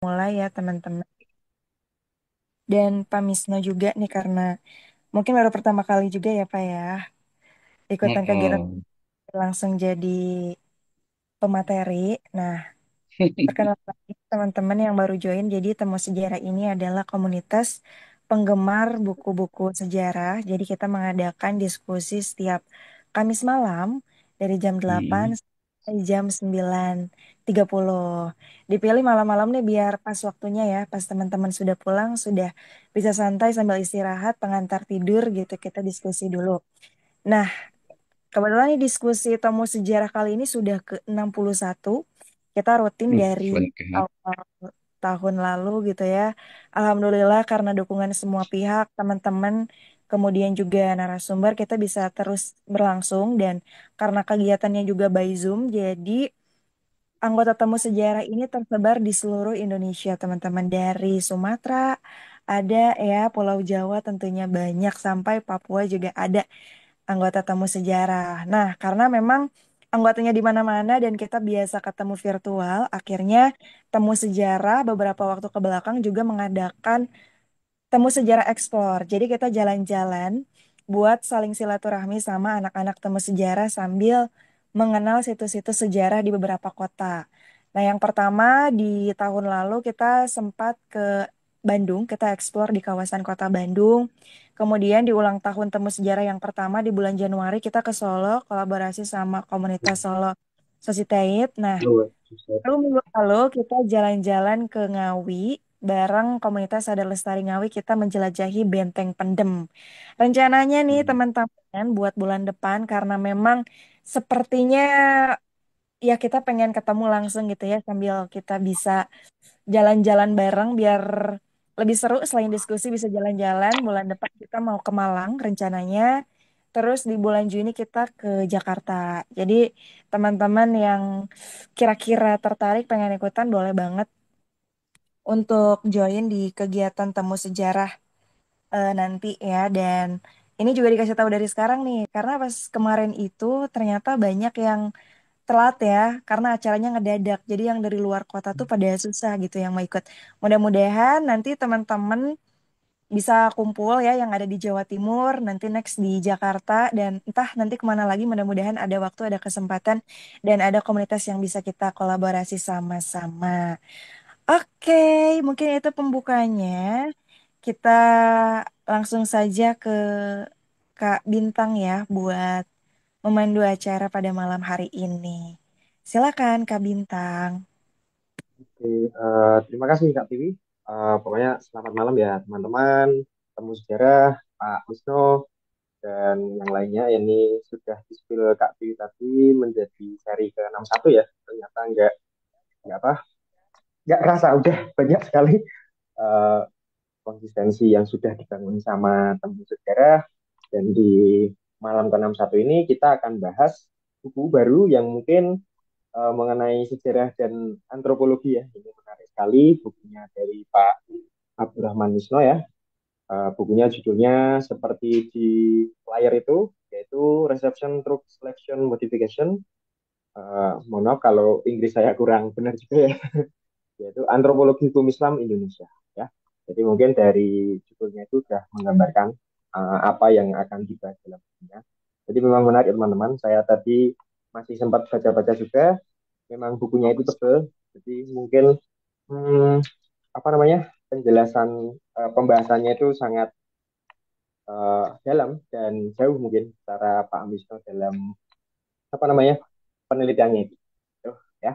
mulai ya teman-teman. Dan Pak Misno juga nih karena mungkin baru pertama kali juga ya Pak ya ikutan kegiatan Mm-mm. langsung jadi pemateri. Nah, perkenalkan lagi teman-teman yang baru join. Jadi Temu Sejarah ini adalah komunitas penggemar buku-buku sejarah. Jadi kita mengadakan diskusi setiap Kamis malam dari jam 8 Mm-mm. sampai jam 9.30. Dipilih malam-malam nih biar pas waktunya ya, pas teman-teman sudah pulang, sudah bisa santai sambil istirahat, pengantar tidur gitu, kita diskusi dulu. Nah, kebetulan nih diskusi Temu Sejarah kali ini sudah ke 61. Kita rutin dari Banyak ya. awal tahun lalu gitu ya. Alhamdulillah karena dukungan semua pihak, teman-teman, kemudian juga narasumber, kita bisa terus berlangsung. Dan karena kegiatannya juga by Zoom, jadi anggota Temu Sejarah ini tersebar di seluruh Indonesia, teman-teman. Dari Sumatera, ada ya, Pulau Jawa tentunya banyak, sampai Papua juga ada anggota tamu sejarah. Nah, karena memang anggotanya di mana-mana dan kita biasa ketemu virtual, akhirnya temu sejarah beberapa waktu ke belakang juga mengadakan temu sejarah explore. Jadi kita jalan-jalan buat saling silaturahmi sama anak-anak temu sejarah sambil mengenal situs-situs sejarah di beberapa kota. Nah, yang pertama di tahun lalu kita sempat ke Bandung, kita explore di kawasan kota Bandung. Kemudian di ulang tahun temu sejarah yang pertama di bulan Januari kita ke Solo, kolaborasi sama komunitas Solo Society. Nah, Lu, susah. lalu minggu lalu kita jalan-jalan ke Ngawi bareng komunitas Sadar Lestari Ngawi, kita menjelajahi Benteng Pendem. Rencananya nih Hmm. teman-teman buat bulan depan karena memang sepertinya ya kita pengen ketemu langsung gitu ya sambil kita bisa jalan-jalan bareng biar lebih seru, selain diskusi bisa jalan-jalan. Bulan depan kita mau ke Malang rencananya. Terus di bulan Juni kita ke Jakarta. Jadi teman-teman yang kira-kira tertarik pengen ikutan boleh banget untuk join di kegiatan Temu Sejarah nanti ya. Dan ini juga dikasih tahu dari sekarang nih karena pas kemarin itu ternyata banyak yang telat ya karena acaranya ngedadak. Jadi yang dari luar kota tuh pada susah gitu yang mau ikut. Mudah-mudahan nanti teman-teman bisa kumpul ya yang ada di Jawa Timur, nanti next di Jakarta dan entah nanti kemana lagi. Mudah-mudahan ada waktu, ada kesempatan dan ada komunitas yang bisa kita kolaborasi sama-sama. Oke, mungkin itu pembukanya. Kita langsung saja ke Kak Bintang ya buat memandu acara pada malam hari ini. Silakan Kak Bintang. Oke, terima kasih Kak Tiwi. Pokoknya selamat malam ya teman-teman, temu sejarah, Pak Wisnu, dan yang lainnya. Ini sudah di-spill Kak Tiwi tadi menjadi seri ke-61 ya. Ternyata nggak apa, nggak kerasa udah banyak sekali eh, konsistensi yang sudah dibangun sama temu sejarah. Dan di malam ke-61 ini kita akan bahas buku baru yang mungkin mengenai sejarah dan antropologi ya. Ini menarik sekali bukunya dari Pak Abdurrahman Wisno ya. Bukunya judulnya seperti di layar itu, yaitu Reception Truth Selection Modification. Mohon maaf kalau Inggris saya kurang benar juga ya, yaitu Antropologi Hukum Islam Indonesia ya. Jadi mungkin dari judulnya itu sudah menggambarkan apa yang akan dibahas dalam bukunya. Jadi memang menarik teman-teman. Saya tadi masih sempat baca-baca juga. Memang bukunya itu tebal. Jadi mungkin hmm, apa namanya penjelasan pembahasannya itu sangat dalam dan jauh mungkin cara Pak Amisno dalam apa namanya penelitiannya itu. Tuh, ya.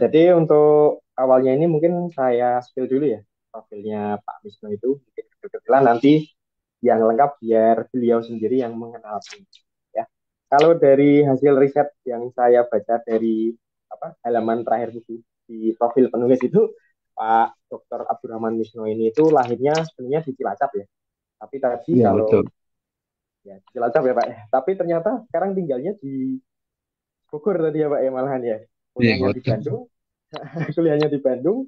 Jadi untuk awalnya ini mungkin saya spill dulu ya profilnya Pak Amisno itu mungkin kecil-kecilan, nanti yang lengkap biar beliau sendiri yang mengenalkan ya. Kalau dari hasil riset yang saya baca dari apa halaman terakhir buku di profil penulis itu, Pak Dr. Abdurrahman Wisno ini itu lahirnya sebenarnya di Cilacap ya. Tapi tadi Iya kalau betul. ya di Cilacap ya Pak ya. Tapi ternyata sekarang tinggalnya di Bogor tadi ya Pak ya, malahan ya. Iya Kuliahnya di betul. Bandung, kuliahnya di Bandung,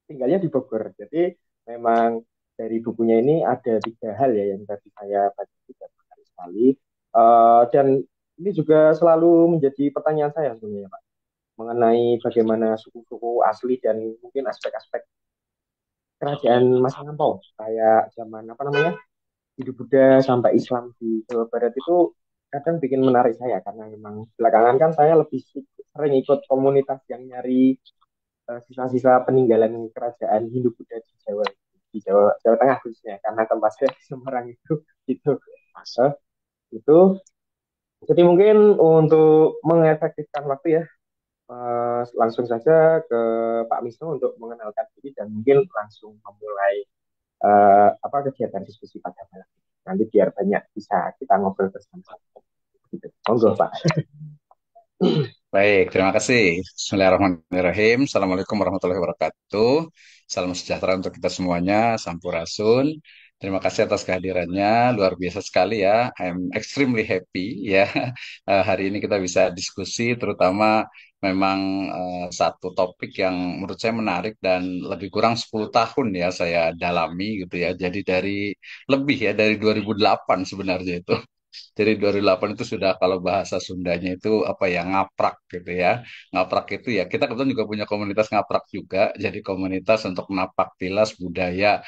tinggalnya di Bogor. Jadi memang dari bukunya ini ada tiga hal ya yang tadi saya baca juga menarik sekali. Dan ini juga selalu menjadi pertanyaan saya sebenarnya Pak. mengenai bagaimana suku-suku asli dan mungkin aspek-aspek kerajaan masa lampau kayak zaman apa namanya Hindu Buddha sampai Islam di Jawa Barat itu kadang bikin menarik saya karena memang belakangan kan saya lebih sering ikut komunitas yang nyari sisa-sisa peninggalan kerajaan Hindu Buddha di Jawa Jawa Tengah khususnya karena tempat saya di Semarang itu gitu. Eh, itu jadi mungkin untuk mengefektifkan waktu ya langsung saja ke Pak Misno untuk mengenalkan diri dan mungkin langsung memulai apa kegiatan diskusi pada malam ini. Nanti biar banyak bisa kita ngobrol bersama-sama. Gitu. Monggo Pak. Baik, terima kasih. Bismillahirrahmanirrahim. Assalamualaikum warahmatullahi wabarakatuh. Salam sejahtera untuk kita semuanya. Sampurasun. Terima kasih atas kehadirannya. Luar biasa sekali ya. I'm extremely happy ya. Hari ini kita bisa diskusi, terutama memang satu topik yang menurut saya menarik dan lebih kurang 10 tahun ya saya dalami gitu ya. Jadi lebih ya dari 2008 sebenarnya itu. Jadi 2008 itu sudah kalau bahasa Sundanya itu apa ya ngaprak gitu ya. Ngaprak itu ya kita kebetulan juga punya komunitas ngaprak juga. Jadi komunitas untuk napak tilas budaya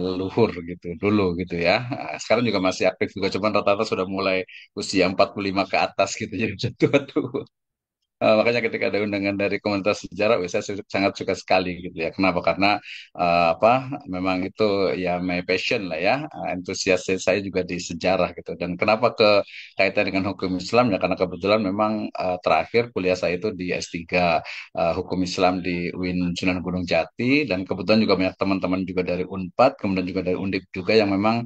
leluhur gitu dulu gitu ya. Sekarang juga masih aktif juga cuman rata-rata sudah mulai usia 45 ke atas gitu jadi sudah tua-tua. Makanya ketika ada undangan dari komunitas sejarah, wih, saya sangat suka sekali gitu ya. Kenapa? Karena apa? Memang itu ya my passion lah ya. Antusias saya juga di sejarah gitu. Dan kenapa ke kaitan dengan hukum Islam ya? Karena kebetulan memang terakhir kuliah saya itu di S3 Hukum Islam di UIN Sunan Gunung Jati dan kebetulan juga banyak teman-teman juga dari Unpad, kemudian juga dari Undip juga yang memang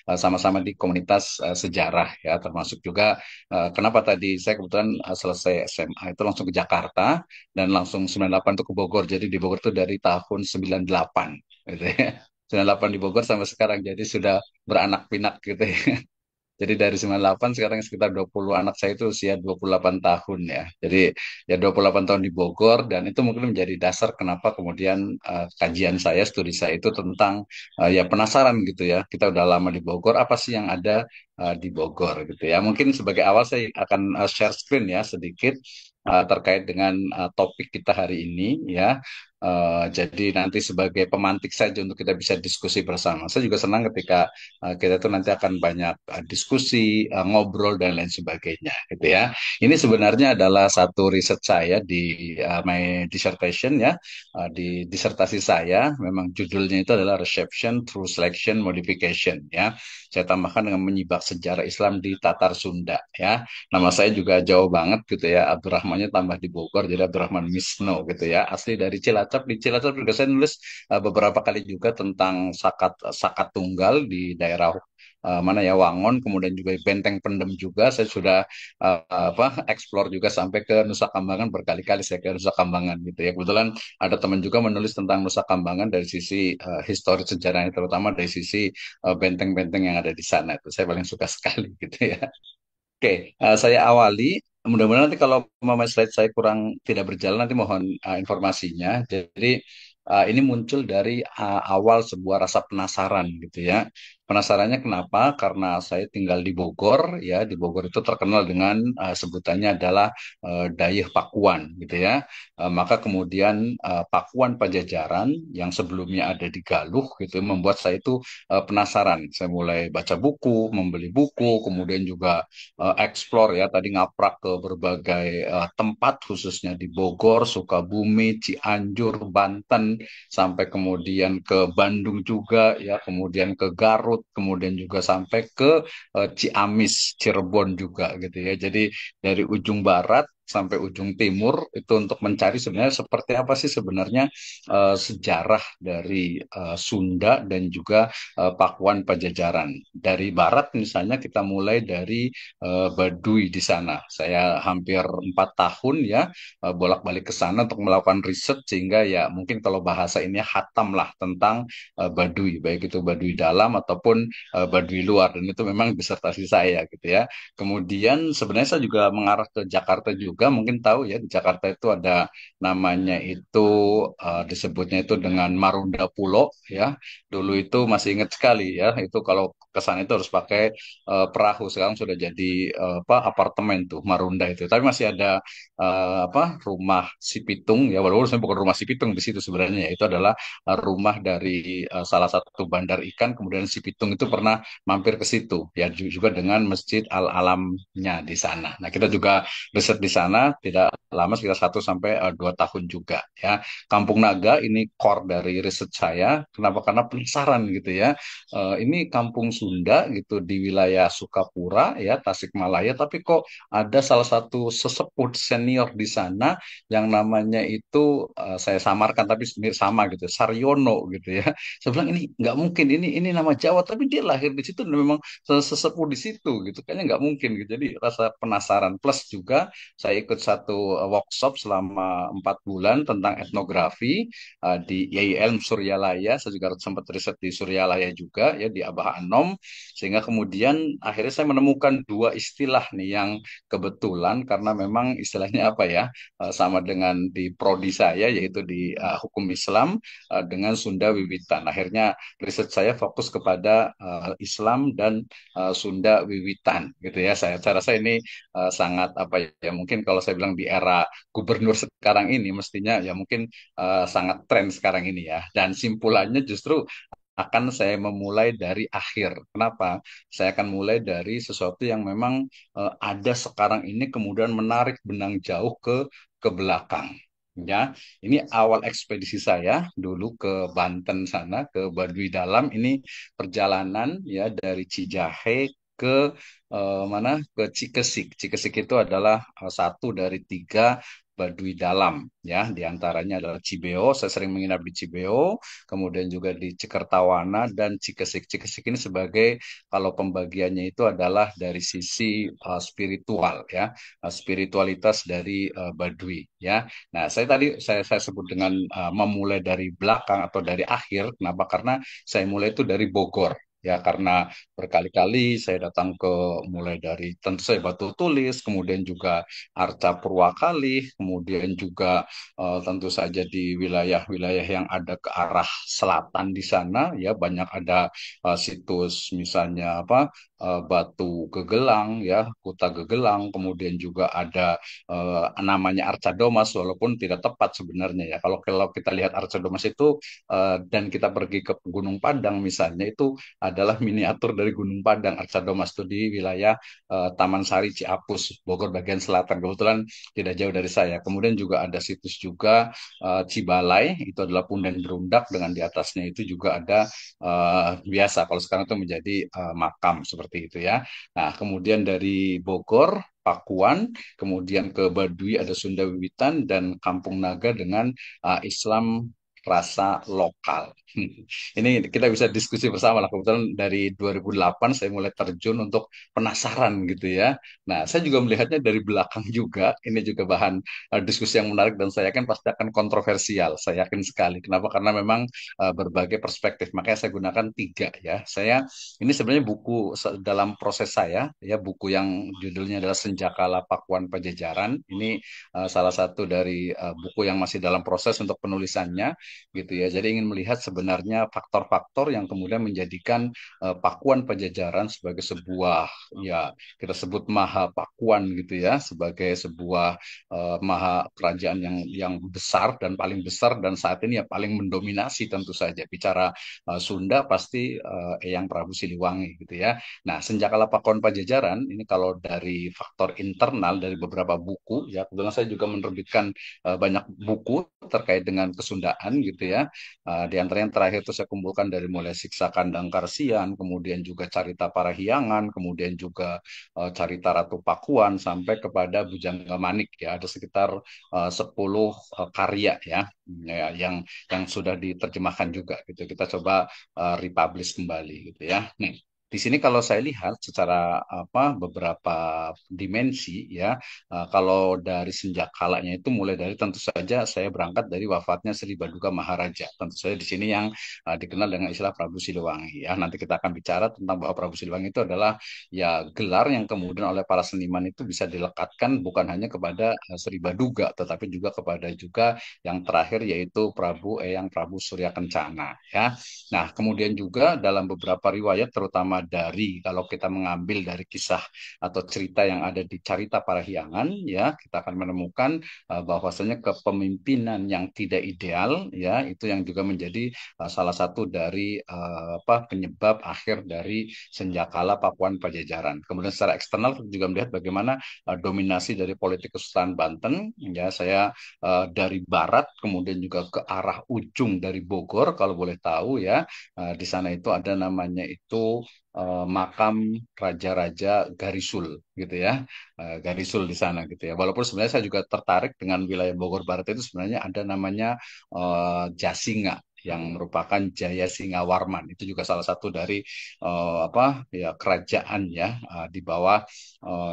sama-sama di komunitas sejarah ya termasuk juga kenapa tadi saya kebetulan selesai SMA itu langsung ke Jakarta dan langsung 98 itu ke Bogor jadi di Bogor itu dari tahun 98 gitu ya 98 di Bogor sampai sekarang jadi sudah beranak pinak gitu ya jadi dari 98 sekarang sekitar 20 anak saya itu usia 28 tahun ya. Jadi ya 28 tahun di Bogor dan itu mungkin menjadi dasar kenapa kemudian kajian saya, studi saya itu tentang ya penasaran gitu ya. Kita udah lama di Bogor, apa sih yang ada di Bogor gitu ya. Mungkin sebagai awal saya akan share screen ya sedikit terkait dengan topik kita hari ini ya. Jadi nanti sebagai pemantik saja untuk kita bisa diskusi bersama. Saya juga senang ketika kita tuh nanti akan banyak diskusi, ngobrol dan lain sebagainya, gitu ya. Ini sebenarnya adalah satu riset saya di my dissertation ya, di disertasi saya. Memang judulnya itu adalah Reception Through Selection Modification ya. Saya tambahkan dengan menyibak sejarah Islam di Tatar Sunda ya. Nama saya juga jauh banget gitu ya. Abdurrahmannya tambah di Bogor jadi Abdurrahman Misno gitu ya. Asli dari Cilacap. Di Cilacap juga saya nulis beberapa kali juga tentang Sakat Sakat Tunggal di daerah mana ya Wangon, kemudian juga Benteng Pendem juga saya sudah explore juga sampai ke Nusa Kambangan berkali-kali saya ke Nusa Kambangan gitu ya. Kebetulan ada teman juga menulis tentang Nusa Kambangan dari sisi historis sejarahnya terutama dari sisi benteng-benteng yang ada di sana itu saya paling suka sekali gitu ya. Oke, saya awali. Mudah-mudahan nanti kalau mama slide saya kurang tidak berjalan, nanti mohon informasinya. Jadi ini muncul dari awal sebuah rasa penasaran gitu ya. Penasarannya kenapa? Karena saya tinggal di Bogor, ya di Bogor itu terkenal dengan sebutannya adalah Dayeuh Pakuan gitu ya. Maka kemudian Pakuan Pajajaran yang sebelumnya ada di Galuh gitu membuat saya itu penasaran. Saya mulai baca buku, membeli buku, kemudian juga explore ya tadi ngaprak ke berbagai tempat khususnya di Bogor, Sukabumi, Cianjur, Banten sampai kemudian ke Bandung juga ya, kemudian ke Garut, kemudian juga sampai ke Ciamis, Cirebon juga gitu ya. Jadi dari ujung barat sampai ujung timur itu untuk mencari sebenarnya seperti apa sih sebenarnya sejarah dari Sunda dan juga Pakuan Pajajaran. Dari barat misalnya kita mulai dari Baduy di sana. Saya hampir 4 tahun ya bolak-balik ke sana untuk melakukan riset sehingga ya mungkin kalau bahasa ini hatam lah tentang Baduy, baik itu Baduy dalam ataupun Baduy luar dan itu memang disertasi saya gitu ya. Kemudian sebenarnya saya juga mengarah ke Jakarta juga juga mungkin tahu ya di Jakarta itu ada namanya itu disebutnya itu dengan Marunda Pulo ya. Dulu itu masih ingat sekali ya, itu kalau ke sana itu harus pakai perahu. Sekarang sudah jadi apa apartemen tuh Marunda itu. Tapi masih ada apa rumah si Pitung ya, walaupun sebenarnya bukan rumah si Pitung di situ sebenarnya ya. Itu adalah rumah dari salah satu bandar ikan. Kemudian si Pitung itu pernah mampir ke situ ya, juga dengan Masjid Al Alamnya di sana. Nah, kita juga riset di sana tidak lama, sekitar 1 sampai 2 tahun juga ya. Kampung Naga ini core dari riset saya. Kenapa? Karena penasaran gitu ya. Ini kampung Sunda gitu di wilayah Sukapura ya, Tasikmalaya, tapi kok ada salah satu sesepuh senior di sana yang namanya itu saya samarkan tapi sama gitu, Saryono gitu ya. Saya bilang ini nggak mungkin, ini nama Jawa tapi dia lahir di situ dan memang sesepuh di situ gitu, kayaknya nggak mungkin gitu. Jadi rasa penasaran plus juga saya ikut satu workshop selama 4 bulan tentang etnografi di IAIN Suryalaya. Saya juga sempat riset di Suryalaya juga ya, di Abah Anom, sehingga kemudian akhirnya saya menemukan dua istilah nih yang kebetulan karena memang istilahnya apa ya, sama dengan di prodi saya yaitu di hukum Islam dengan Sunda Wiwitan. Akhirnya riset saya fokus kepada Islam dan Sunda Wiwitan gitu ya. Saya rasa ini sangat apa ya, mungkin kalau saya bilang di era gubernur sekarang ini mestinya ya mungkin sangat tren sekarang ini ya. Dan simpulannya justru akan saya memulai dari akhir. Kenapa? Saya akan mulai dari sesuatu yang memang ada sekarang ini kemudian menarik benang jauh ke belakang. Ya, ini awal ekspedisi saya dulu ke Banten sana, ke Baduy Dalam. Ini perjalanan ya dari Cijahe ke mana? Ke Cikesik. Cikesik itu adalah satu dari 3 Baduy Dalam ya, diantaranya adalah Cibeo. Saya sering menginap di Cibeo, kemudian juga di Cikertawana dan Cikesik. Cikesik ini sebagai, kalau pembagiannya itu adalah dari sisi spiritual ya, spiritualitas dari Baduy ya. Nah, saya sebut dengan memulai dari belakang atau dari akhir. Kenapa? Karena saya mulai itu dari Bogor. Ya, karena berkali-kali saya datang ke, mulai dari tentu saya Batu Tulis, kemudian juga Arca Purwakalih, kemudian juga tentu saja di wilayah-wilayah yang ada ke arah selatan di sana ya, banyak ada situs misalnya apa Batu Gegelang ya, Kuta Gegelang, kemudian juga ada namanya Arca Domas, walaupun tidak tepat sebenarnya ya. Kalau kita lihat Arca Domas itu dan kita pergi ke Gunung Padang misalnya, itu adalah miniatur dari Gunung Padang. Arca Domas itu di wilayah Taman Sari Ciapus, Bogor bagian selatan. Kebetulan tidak jauh dari saya. Kemudian juga ada situs juga Cibalai, itu adalah punden berundak dengan di atasnya itu juga ada biasa. Kalau sekarang itu menjadi makam seperti itu ya. Nah, kemudian dari Bogor, Pakuan, kemudian ke Baduy ada Sunda Wiwitan dan Kampung Naga dengan Islam rasa lokal. Ini kita bisa diskusi bersama lah. Kebetulan dari 2008 saya mulai terjun untuk penasaran gitu ya. Nah, saya juga melihatnya dari belakang juga. Ini juga bahan diskusi yang menarik dan saya yakin pasti akan kontroversial. Saya yakin sekali. Kenapa? Karena memang berbagai perspektif. Makanya saya gunakan 3 ya. Ini sebenarnya buku dalam proses saya ya, buku yang judulnya adalah Senjakala Pakuan Pajajaran. Ini salah satu dari buku yang masih dalam proses untuk penulisannya gitu ya. Jadi ingin melihat sebenarnya faktor-faktor yang kemudian menjadikan Pakuan Pajajaran sebagai sebuah, ya kita sebut Maha Pakuan gitu ya, sebagai sebuah maha kerajaan yang besar dan paling besar dan saat ini ya paling mendominasi tentu saja. Bicara Sunda pasti Eyang Prabu Siliwangi gitu ya. Nah, Senjakala Pakuan Pajajaran ini kalau dari faktor internal dari beberapa buku ya, kebetulan saya juga menerbitkan banyak buku terkait dengan kesundaan gitu ya. Di antara yang terakhir itu saya kumpulkan dari mulai Siksa Kandang Karsian, kemudian juga Carita Parahyangan, kemudian juga Carita Ratu Pakuan sampai kepada Bujangga Manik ya. Ada sekitar 10 karya ya yang sudah diterjemahkan juga gitu. Kita coba republish kembali gitu ya. Nih. Di sini kalau saya lihat secara apa beberapa dimensi ya, kalau dari sejak kalanya itu mulai dari tentu saja saya berangkat dari wafatnya Sri Baduga Maharaja. Tentu saja di sini yang dikenal dengan istilah Prabu Siliwangi ya. Nanti kita akan bicara tentang bahwa Prabu Siliwangi itu adalah ya gelar yang kemudian oleh para seniman itu bisa dilekatkan bukan hanya kepada Sri Baduga tetapi juga kepada juga yang terakhir yaitu Prabu Surya Kencana ya. Nah, kemudian juga dalam beberapa riwayat terutama dari kalau kita mengambil dari kisah atau cerita yang ada di Carita Parahyangan ya, kita akan menemukan bahwasanya kepemimpinan yang tidak ideal ya itu yang juga menjadi salah satu dari apa penyebab akhir dari senjakala Pakuan Pajajaran. Kemudian secara eksternal kita juga melihat bagaimana dominasi dari politik Kesultanan Banten ya saya dari barat kemudian juga ke arah ujung dari Bogor kalau boleh tahu ya. Di sana itu ada namanya itu makam Raja-Raja Garisul gitu ya. Garisul di sana gitu ya. Walaupun sebenarnya saya juga tertarik dengan wilayah Bogor Barat itu sebenarnya ada namanya Jasinga yang merupakan Jaya Singa Warman itu juga salah satu dari apa ya kerajaan ya di bawah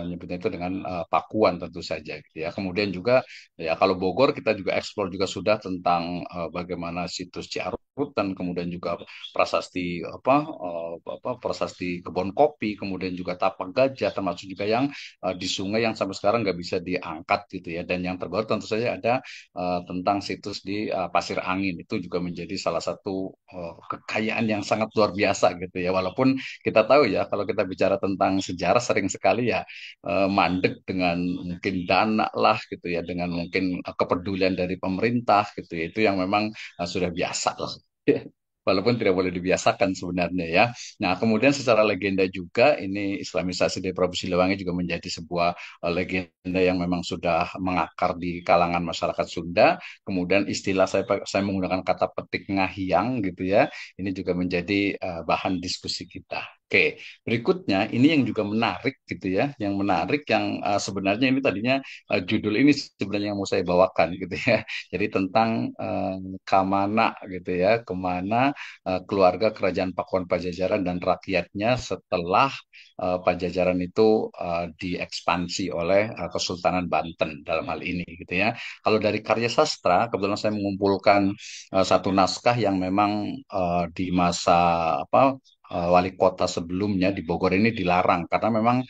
nyebutnya itu dengan Pakuan tentu saja gitu ya. Kemudian juga ya kalau Bogor kita juga eksplor juga sudah tentang bagaimana situs Ciarutan, kemudian juga prasasti apa prasasti kebun kopi, kemudian juga tapak gajah, termasuk juga yang di sungai yang sampai sekarang nggak bisa diangkat gitu ya. Dan yang terbaru tentu saja ada tentang situs di Pasir Angin itu juga menjadi salah satu kekayaan yang sangat luar biasa gitu ya. Walaupun kita tahu ya kalau kita bicara tentang sejarah sering sekali ya mandek dengan mungkin dana lah gitu ya, dengan mungkin kepedulian dari pemerintah gitu ya, itu yang memang sudah biasa lah. Walaupun tidak boleh dibiasakan sebenarnya ya. Nah, kemudian secara legenda juga ini Islamisasi dari Prabu Siliwangi juga menjadi sebuah legenda yang memang sudah mengakar di kalangan masyarakat Sunda. Kemudian istilah saya menggunakan kata petik ngahiang gitu ya. Ini juga menjadi bahan diskusi kita. Oke, berikutnya ini yang juga menarik gitu ya, yang menarik yang sebenarnya ini tadinya judul ini sebenarnya yang mau saya bawakan gitu ya. Jadi tentang Kamana gitu ya, kemana keluarga Kerajaan Pakuan Pajajaran dan rakyatnya setelah Pajajaran itu diekspansi oleh Kesultanan Banten dalam hal ini gitu ya. Kalau dari karya sastra, kebetulan saya mengumpulkan satu naskah yang memang di masa apa wali kota sebelumnya di Bogor ini dilarang karena memang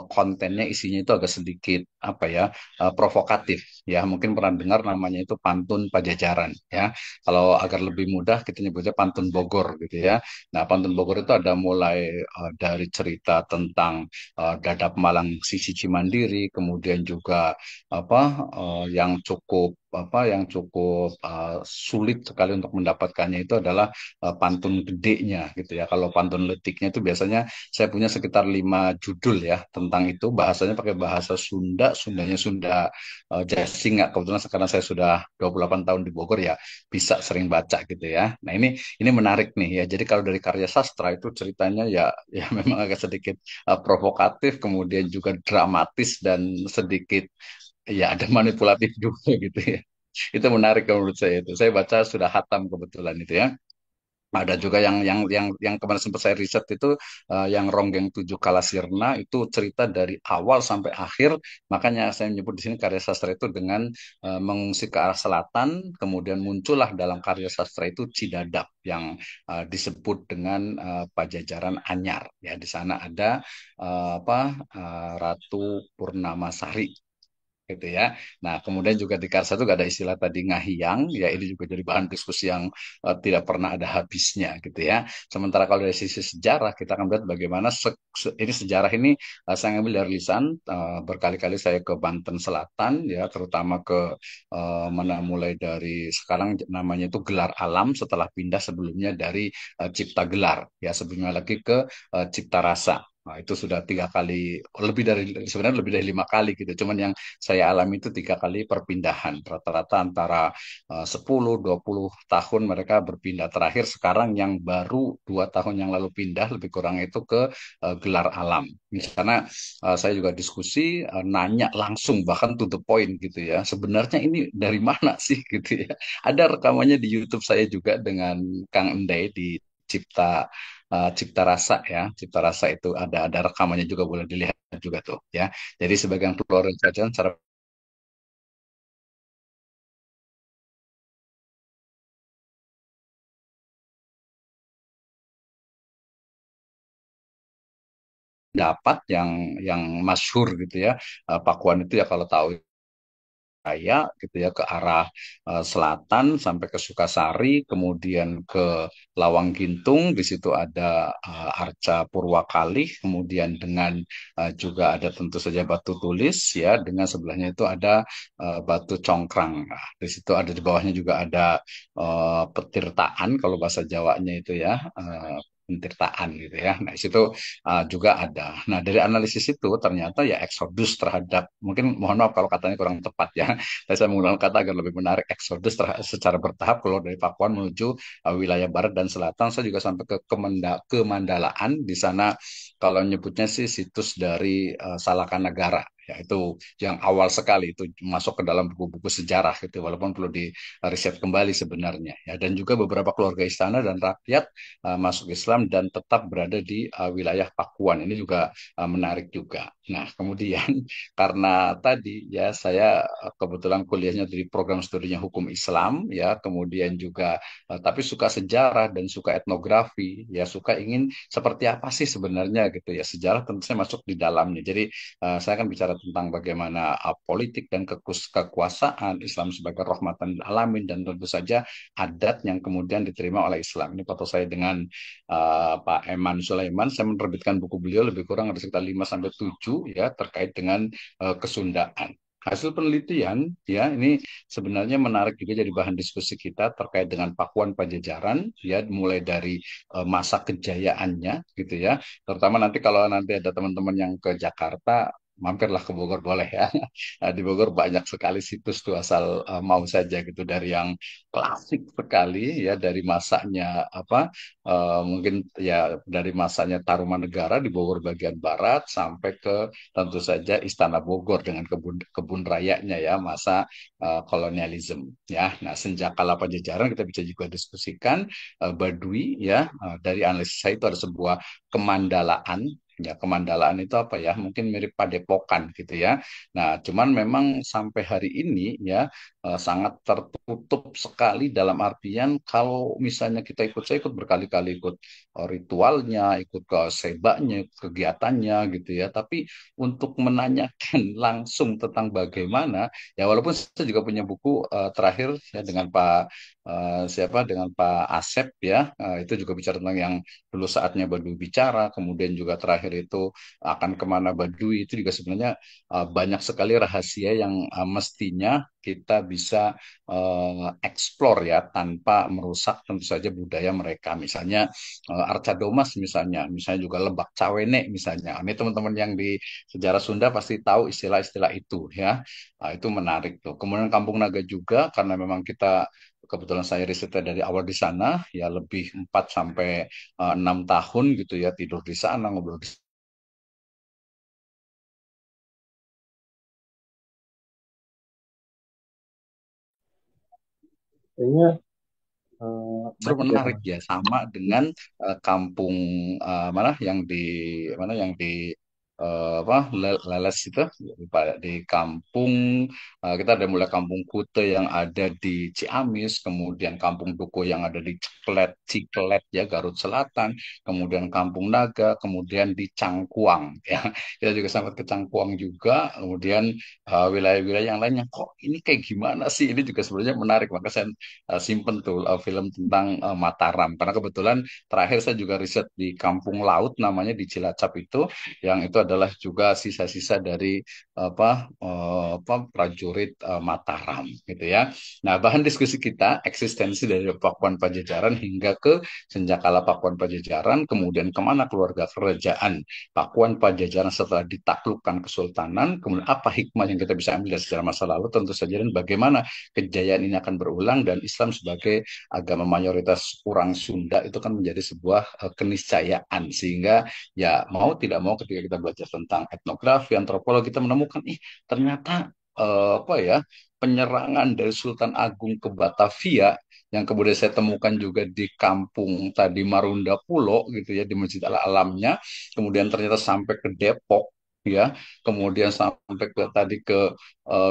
kontennya isinya itu agak sedikit apa ya provokatif ya mungkin pernah dengar namanya itu pantun Pajajaran ya kalau agar lebih mudah kita nyebutnya pantun Bogor gitu ya. Nah pantun Bogor itu ada mulai dari cerita tentang Dadap Malang Sisi Cimandiri kemudian juga apa yang cukup sulit sekali untuk mendapatkannya itu adalah pantun gedenya gitu ya. Kalau pantun letiknya itu biasanya saya punya sekitar 5 judul ya tentang itu. Bahasanya pakai bahasa Sunda, Sundanya Sunda Jasing nggak. Kebetulan sekarang saya sudah 28 tahun di Bogor ya bisa sering baca gitu ya. Nah ini menarik nih ya. Jadi kalau dari karya sastra itu ceritanya ya ya memang agak sedikit provokatif, kemudian juga dramatis dan sedikit ya ada manipulatif juga gitu ya. Itu menarik kalau menurut saya itu. Saya baca sudah hatam kebetulan itu ya. Ada juga yang kemarin sempat saya riset itu yang Ronggeng Tujuh Kalasirna itu cerita dari awal sampai akhir. Makanya saya menyebut di sini karya sastra itu dengan mengungsi ke arah selatan, kemudian muncullah dalam karya sastra itu Cidadap yang disebut dengan Pajajaran Anyar. Ya di sana ada Ratu Purnamasari gitu ya. Nah, kemudian juga di Karsa itu gak ada istilah tadi ngahiang, ya ini juga jadi bahan diskusi yang tidak pernah ada habisnya gitu ya. Sementara kalau dari sisi sejarah kita akan lihat bagaimana ini sejarah ini saya ambil dari lisan berkali-kali saya ke Banten Selatan ya, terutama ke mana mulai dari sekarang namanya itu Gelar Alam setelah pindah sebelumnya dari Cipta Gelar ya sebelumnya lagi ke Cipta Rasa. Nah, itu sudah 3 kali, lebih dari sebenarnya lebih dari 5 kali gitu. Cuman yang saya alami itu 3 kali perpindahan. Rata-rata antara 10-20 tahun mereka berpindah. Terakhir sekarang yang baru 2 tahun yang lalu pindah lebih kurang itu ke Gelar Alam. Misalnya saya juga diskusi, nanya langsung bahkan to the point gitu ya. Sebenarnya ini dari mana sih gitu ya. Ada rekamannya di YouTube saya juga dengan Kang Endai di Cipta Cipta Rasa ya. Cipta Rasa itu ada rekamannya juga, boleh dilihat juga tuh ya. Jadi sebagian keluarga kerajaan secara dapat yang masyhur gitu ya. Pakuan itu ya kalau tahu Raya gitu ya ke arah selatan sampai ke Sukasari, kemudian ke Lawang Gintung, di situ ada Arca Purwakalih, kemudian dengan juga ada tentu saja Batu Tulis ya, dengan sebelahnya itu ada Batu Congkrang. Nah, di situ ada di bawahnya juga ada Petirtaan kalau bahasa Jawanya itu ya. Pentirtaan gitu ya. Nah, di situ juga ada. Nah, dari analisis itu ternyata ya eksodus terhadap, mungkin mohon maaf kalau katanya kurang tepat ya, saya menggunakan kata agar lebih menarik, eksodus secara bertahap keluar dari Pakuan menuju wilayah barat dan selatan. Saya juga sampai ke Mandalaan. Di sana kalau nyebutnya sih situs dari Salakanagara. Ya, itu yang awal sekali itu masuk ke dalam buku-buku sejarah gitu, walaupun perlu di riset kembali sebenarnya. Ya, dan juga beberapa keluarga istana dan rakyat masuk Islam dan tetap berada di wilayah Pakuan. Ini juga menarik juga. Nah, kemudian karena tadi ya saya kebetulan kuliahnya dari program studinya hukum Islam ya, kemudian juga tapi suka sejarah dan suka etnografi ya, suka ingin seperti apa sih sebenarnya gitu ya, sejarah tentu saya masuk di dalamnya. Jadi saya akan bicara tentang bagaimana politik dan kekuasaan Islam sebagai rahmatan lil alamin, dan tentu saja adat yang kemudian diterima oleh Islam. Ini foto saya dengan Pak Eman Sulaiman. Saya menerbitkan buku beliau lebih kurang ada sekitar 5 sampai 7 ya, terkait dengan kesundaan. Hasil penelitian ya ini sebenarnya menarik juga jadi bahan diskusi kita terkait dengan Pakuan Pajajaran ya, mulai dari masa kejayaannya gitu ya. Terutama nanti kalau nanti ada teman-teman yang ke Jakarta, mampirlah ke Bogor boleh ya. Nah, di Bogor banyak sekali situs tuh, asal mau saja gitu, dari yang klasik sekali ya, dari masanya apa, mungkin ya dari masanya Tarumanegara di Bogor bagian barat sampai ke tentu saja Istana Bogor dengan kebun kebun rayanya ya, masa kolonialisme ya. Nah, sejak kala Pajajaran kita bisa juga diskusikan Baduy ya. Dari analisis saya itu ada sebuah kemandalaan. Ya, kemandalaan itu apa ya? Mungkin mirip padepokan gitu ya. Nah, cuman memang sampai hari ini ya sangat tertutup sekali, dalam artian kalau misalnya kita ikut, saya ikut berkali-kali ikut ritualnya, ikut ke sebaknya, kegiatannya gitu ya. Tapi untuk menanyakan langsung tentang bagaimana, ya walaupun saya juga punya buku terakhir ya dengan Pak siapa, dengan Pak Asep ya, itu juga bicara tentang yang dulu saatnya Baduy bicara, kemudian juga terakhir itu akan kemana Baduy, itu juga sebenarnya banyak sekali rahasia yang mestinya kita bisa eksplor ya, tanpa merusak tentu saja budaya mereka. Misalnya Arca Domas misalnya juga Lebak Cawene misalnya. Ini teman-teman yang di sejarah Sunda pasti tahu istilah-istilah itu ya. Itu menarik tuh. Kemudian Kampung Naga juga, karena memang kita kebetulan saya risetnya dari awal di sana ya, lebih 4 sampai 6 tahun gitu ya, tidur di sana, ngobrol di Kayaknya seru, menarik ya menarik teman. ya, sama dengan kampung mana yang di apa Leles itu, di kampung kita ada mulai kampung Kute yang ada di Ciamis, kemudian kampung Duko yang ada di Ciklet ya, Garut Selatan, kemudian kampung Naga, kemudian di Cangkuang ya, kita juga sampai ke Cangkuang juga, kemudian wilayah-wilayah yang lainnya kok ini kayak gimana sih, ini juga sebenarnya menarik. Maka saya simpen tuh film tentang Mataram, karena kebetulan terakhir saya juga riset di Kampung Laut namanya, di Cilacap itu, yang itu adalah juga sisa-sisa dari apa prajurit Mataram gitu ya. Nah, bahan diskusi kita eksistensi dari Pakuan Pajajaran hingga ke senjakala Pakuan Pajajaran, kemudian kemana keluarga kerajaan Pakuan Pajajaran setelah ditaklukkan kesultanan, kemudian apa hikmah yang kita bisa ambil dari sejarah masa lalu tentu saja, dan bagaimana kejayaan ini akan berulang, dan Islam sebagai agama mayoritas orang Sunda itu kan menjadi sebuah keniscayaan, sehingga ya mau tidak mau ketika kita belajar tentang etnografi, antropologi, kita menemukan ternyata apa ya, penyerangan dari Sultan Agung ke Batavia yang kemudian saya temukan juga di kampung tadi Marunda Pulo gitu ya, di Masjid Al Alamnya, kemudian ternyata sampai ke Depok ya, kemudian sampai ke tadi ke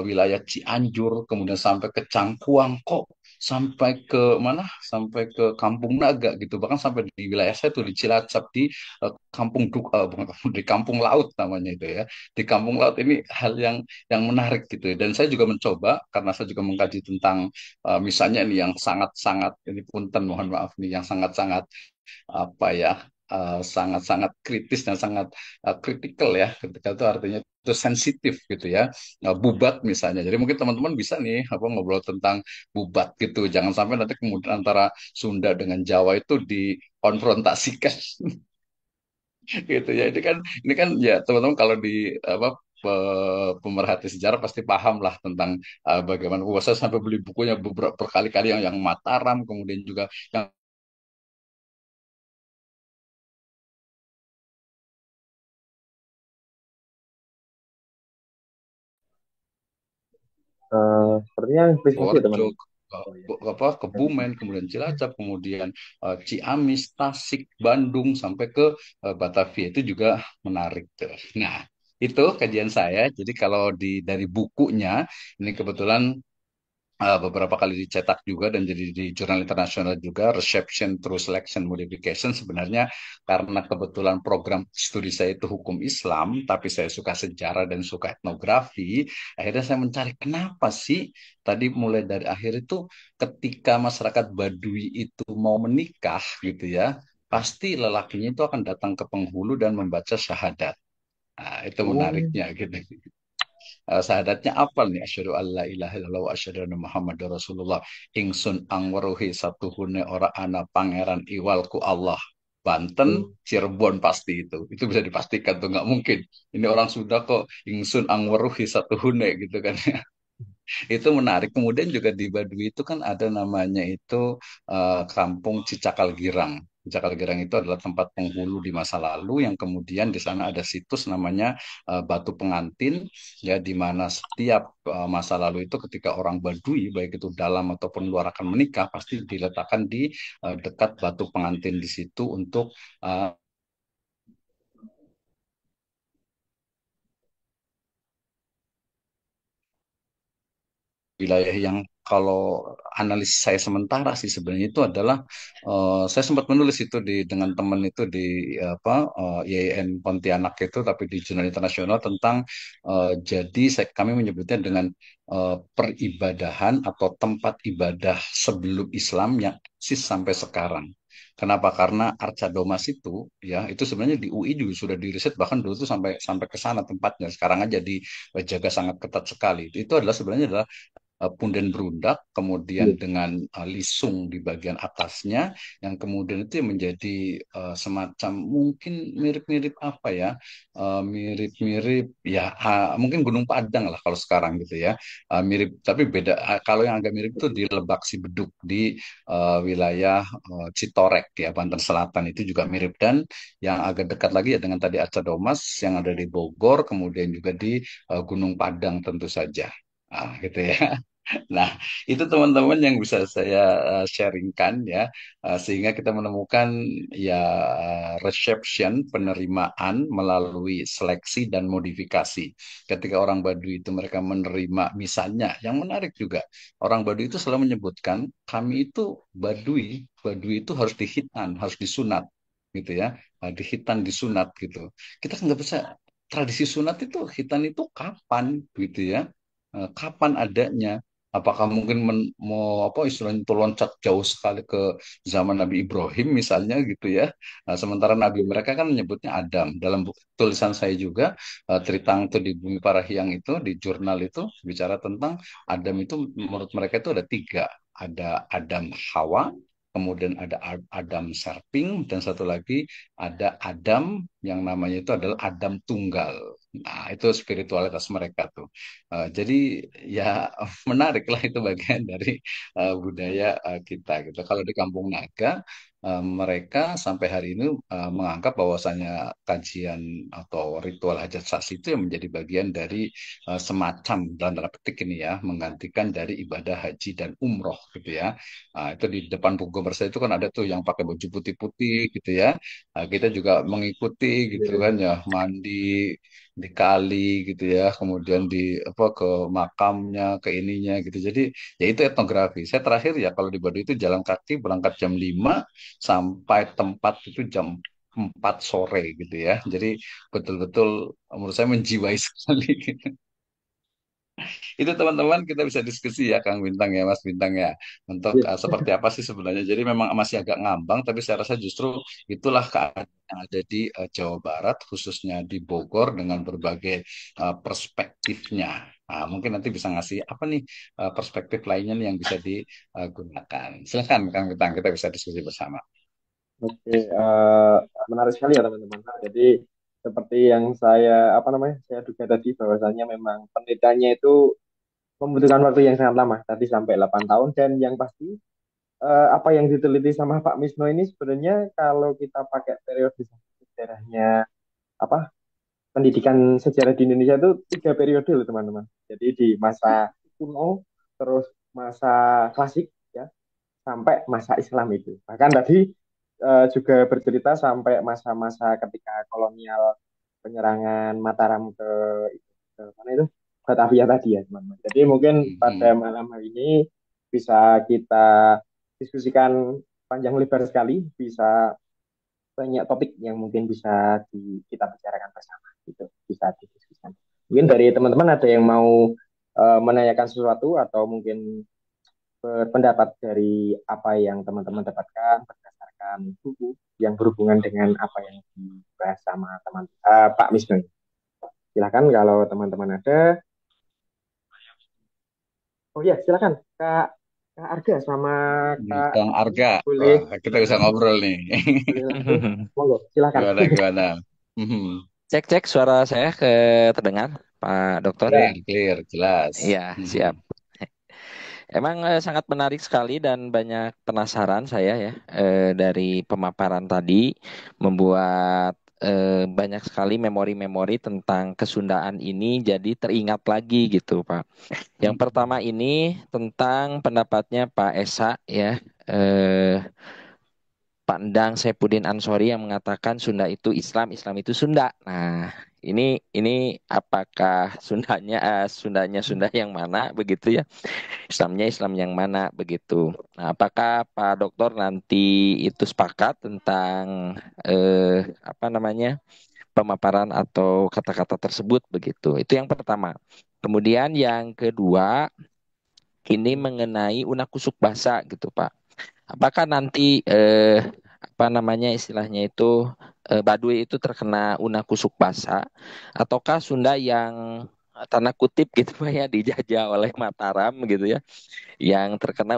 wilayah Cianjur, kemudian sampai ke Cangkuang, kok sampai ke mana? Sampai ke Kampung Naga gitu, bahkan sampai di wilayah saya tuh di Cilacap, di bukan di Kampung Laut namanya itu ya. Di Kampung Laut ini hal yang menarik gitu ya. Dan saya juga mencoba karena saya juga mengkaji tentang misalnya ini yang sangat-sangat ini punten mohon maaf nih, yang sangat-sangat apa ya, sangat-sangat kritis dan sangat kritikal ya, ketika itu artinya itu sensitif gitu ya. Bubat misalnya, jadi mungkin teman-teman bisa nih apa ngobrol tentang bubat gitu, jangan sampai nanti kemudian antara Sunda dengan Jawa itu dikonfrontasikan gitu ya. Ini kan ya teman-teman kalau di apa pemerhati sejarah pasti paham lah tentang bagaimana saya sampai beli bukunya beberapa berkali-kali yang Mataram, kemudian juga yang Sepertinya free ya Purworejo, teman-teman. Oh ya. apa Kebumen, kemudian Cilacap, kemudian Ciamis, Tasik, Bandung sampai ke Batavia itu juga menarik tuh. Nah, itu kajian saya. Jadi kalau dari bukunya ini kebetulan beberapa kali dicetak juga dan jadi di jurnal internasional juga, Reception Through Selection Modification, sebenarnya karena kebetulan program studi saya itu hukum Islam tapi saya suka sejarah dan suka etnografi, akhirnya saya mencari kenapa sih tadi mulai dari akhir itu ketika masyarakat Baduy itu mau menikah gitu ya, pasti lelakinya itu akan datang ke penghulu dan membaca syahadat. Nah, itu Oh, menariknya gitu. Syahadatnya apa nih? Asyhadu alla ilaha illallah wa asyhadu anna Muhammadar Rasulullah. Ingsun angweruhi satuhune ora ana pangeran iwalku Allah. Banten, oh. Cirebon pasti itu. Itu bisa dipastikan tuh nggak mungkin. Ini orang Sunda kok ingsun angweruhi satuhune gitu kan. Itu menarik. Kemudian juga di Baduy itu kan ada namanya itu Kampung Cicakal Girang. Cicakal Girang itu adalah tempat penghulu di masa lalu yang kemudian di sana ada situs namanya Batu Pengantin, ya, di mana setiap masa lalu itu ketika orang Baduy baik itu dalam ataupun luar akan menikah pasti diletakkan di dekat Batu Pengantin di situ untuk uh, wilayah yang kalau analisis saya sementara sih sebenarnya itu adalah saya sempat menulis itu dengan teman itu di apa YIN Pontianak itu tapi di jurnal internasional tentang jadi kami menyebutnya dengan peribadahan atau tempat ibadah sebelum Islam yang eksis sampai sekarang. Kenapa? Karena Arca Domas itu ya itu sebenarnya di UI juga sudah diriset bahkan dulu tuh sampai sampai ke sana tempatnya. Sekarang aja dijaga sangat ketat sekali. Itu adalah sebenarnya adalah punden berundak, kemudian Iya. dengan lisung di bagian atasnya, yang kemudian itu menjadi semacam mungkin mirip-mirip apa ya, mirip-mirip ya mungkin Gunung Padang lah kalau sekarang gitu ya. Mirip tapi beda. Kalau yang agak mirip itu di Lebak Beduk di wilayah Citorek ya Banten Selatan itu juga mirip, dan yang agak dekat lagi ya dengan tadi Aca Domas yang ada di Bogor, kemudian juga di Gunung Padang tentu saja. Gitu ya. Nah, itu teman-teman yang bisa saya sharingkan ya, sehingga kita menemukan ya reception, penerimaan melalui seleksi dan modifikasi. Ketika orang Baduy itu mereka menerima misalnya, yang menarik juga, orang Baduy itu selalu menyebutkan kami itu Baduy, Baduy itu harus dihitan, harus disunat gitu ya, dihitan, disunat gitu. Kita kan nggak bisa tradisi sunat itu hitan itu kapan gitu ya. Kapan adanya? Apakah mungkin mau apa istilahnya itu loncat jauh sekali ke zaman Nabi Ibrahim misalnya gitu ya. Nah, sementara Nabi mereka kan menyebutnya Adam. Dalam buku tulisan saya juga Tritang itu di Bumi Parahyang itu di jurnal itu bicara tentang Adam itu menurut mereka itu ada tiga. Ada Adam Hawa, kemudian ada Adam Serping, dan satu lagi ada Adam yang namanya itu adalah Adam Tunggal. Nah, itu spiritualitas mereka tuh. Jadi ya menarik lah itu bagian dari budaya kita gitu. Kalau di Kampung Naga mereka sampai hari ini menganggap bahwasannya kajian atau ritual hajat saksi itu yang menjadi bagian dari semacam dalam tanda petik ini ya, menggantikan dari ibadah haji dan umroh gitu ya. Itu di depan Bugo Bersih itu kan ada tuh yang pakai baju putih-putih gitu ya. Kita juga mengikuti gitu kan Iya. ya, mandi di kali gitu ya, kemudian di apa ke makamnya, ke ininya gitu. Jadi ya itu etnografi. Saya terakhir ya kalau di Baduy itu jalan kaki berangkat jam 5 sampai tempat itu jam 4 sore gitu ya. Jadi betul-betul menurut saya menjiwai sekali. Itu teman-teman kita bisa diskusi ya Kang Bintang ya Mas Bintang ya untuk Iya. seperti apa sih sebenarnya. Jadi memang masih agak ngambang tapi saya rasa justru itulah keadaan yang ada di Jawa Barat khususnya di Bogor dengan berbagai perspektifnya. Nah, mungkin nanti bisa ngasih apa nih perspektif lainnya nih yang bisa digunakan. Silakan Kang Bintang kita bisa diskusi bersama. Oke, menarik sekali ya teman-teman. Jadi seperti yang saya apa namanya saya duga tadi bahwasannya memang penelitiannya itu membutuhkan waktu yang sangat lama, tadi sampai 8 tahun dan yang pasti apa yang diteliti sama Pak Misno ini sebenarnya kalau kita pakai periode sejarahnya apa pendidikan sejarah di Indonesia itu 3 periode loh teman-teman. Jadi di masa kuno, terus masa klasik ya, sampai masa Islam itu. Bahkan tadi juga bercerita sampai masa-masa ketika kolonial penyerangan Mataram ke mana itu Batavia tadi ya teman-teman. Jadi mungkin pada Mhm. malam hari ini bisa kita diskusikan panjang lebar sekali, bisa banyak topik yang mungkin bisa kita bicarakan bersama gitu, bisa didiskusikan. Mungkin dari teman-teman ada yang mau menanyakan sesuatu atau mungkin berpendapat dari apa yang teman-teman dapatkan berdasarkan buku yang berhubungan dengan apa yang dibahas sama teman Pak Misnu. Silakan kalau teman-teman ada. Oh ya, silakan Kak, Kak Arga sama Nih, Kak Kang Tivi Arga, boleh wah kita bisa ngobrol nih. boleh langsung. Monggo, silakan. Gimana gimana? Mhm. Cek cek suara saya terdengar, Pak Dokter. Ya, Clear, clear, jelas. Iya, siap. Mhm. Emang sangat menarik sekali dan banyak penasaran saya ya dari pemaparan tadi membuat banyak sekali memori-memori tentang kesundaan ini jadi teringat lagi gitu, Pak. Yang pertama Mhm. ini tentang pendapatnya Pak Esa ya. eh, Pak Endang Saifuddin Ansori yang mengatakan Sunda itu Islam, Islam itu Sunda. Nah, ini apakah Sundanya Sunda yang mana begitu ya? Islamnya Islam yang mana begitu? Nah, apakah Pak Dokter nanti itu sepakat tentang apa namanya pemaparan atau kata-kata tersebut begitu? Itu yang pertama. Kemudian yang kedua ini mengenai unakusuk basa gitu Pak. Apakah nanti apa namanya istilahnya itu Baduy itu terkena unakusuk basa ataukah Sunda yang tanda kutip gitu Pak ya dijajah oleh Mataram gitu ya yang terkena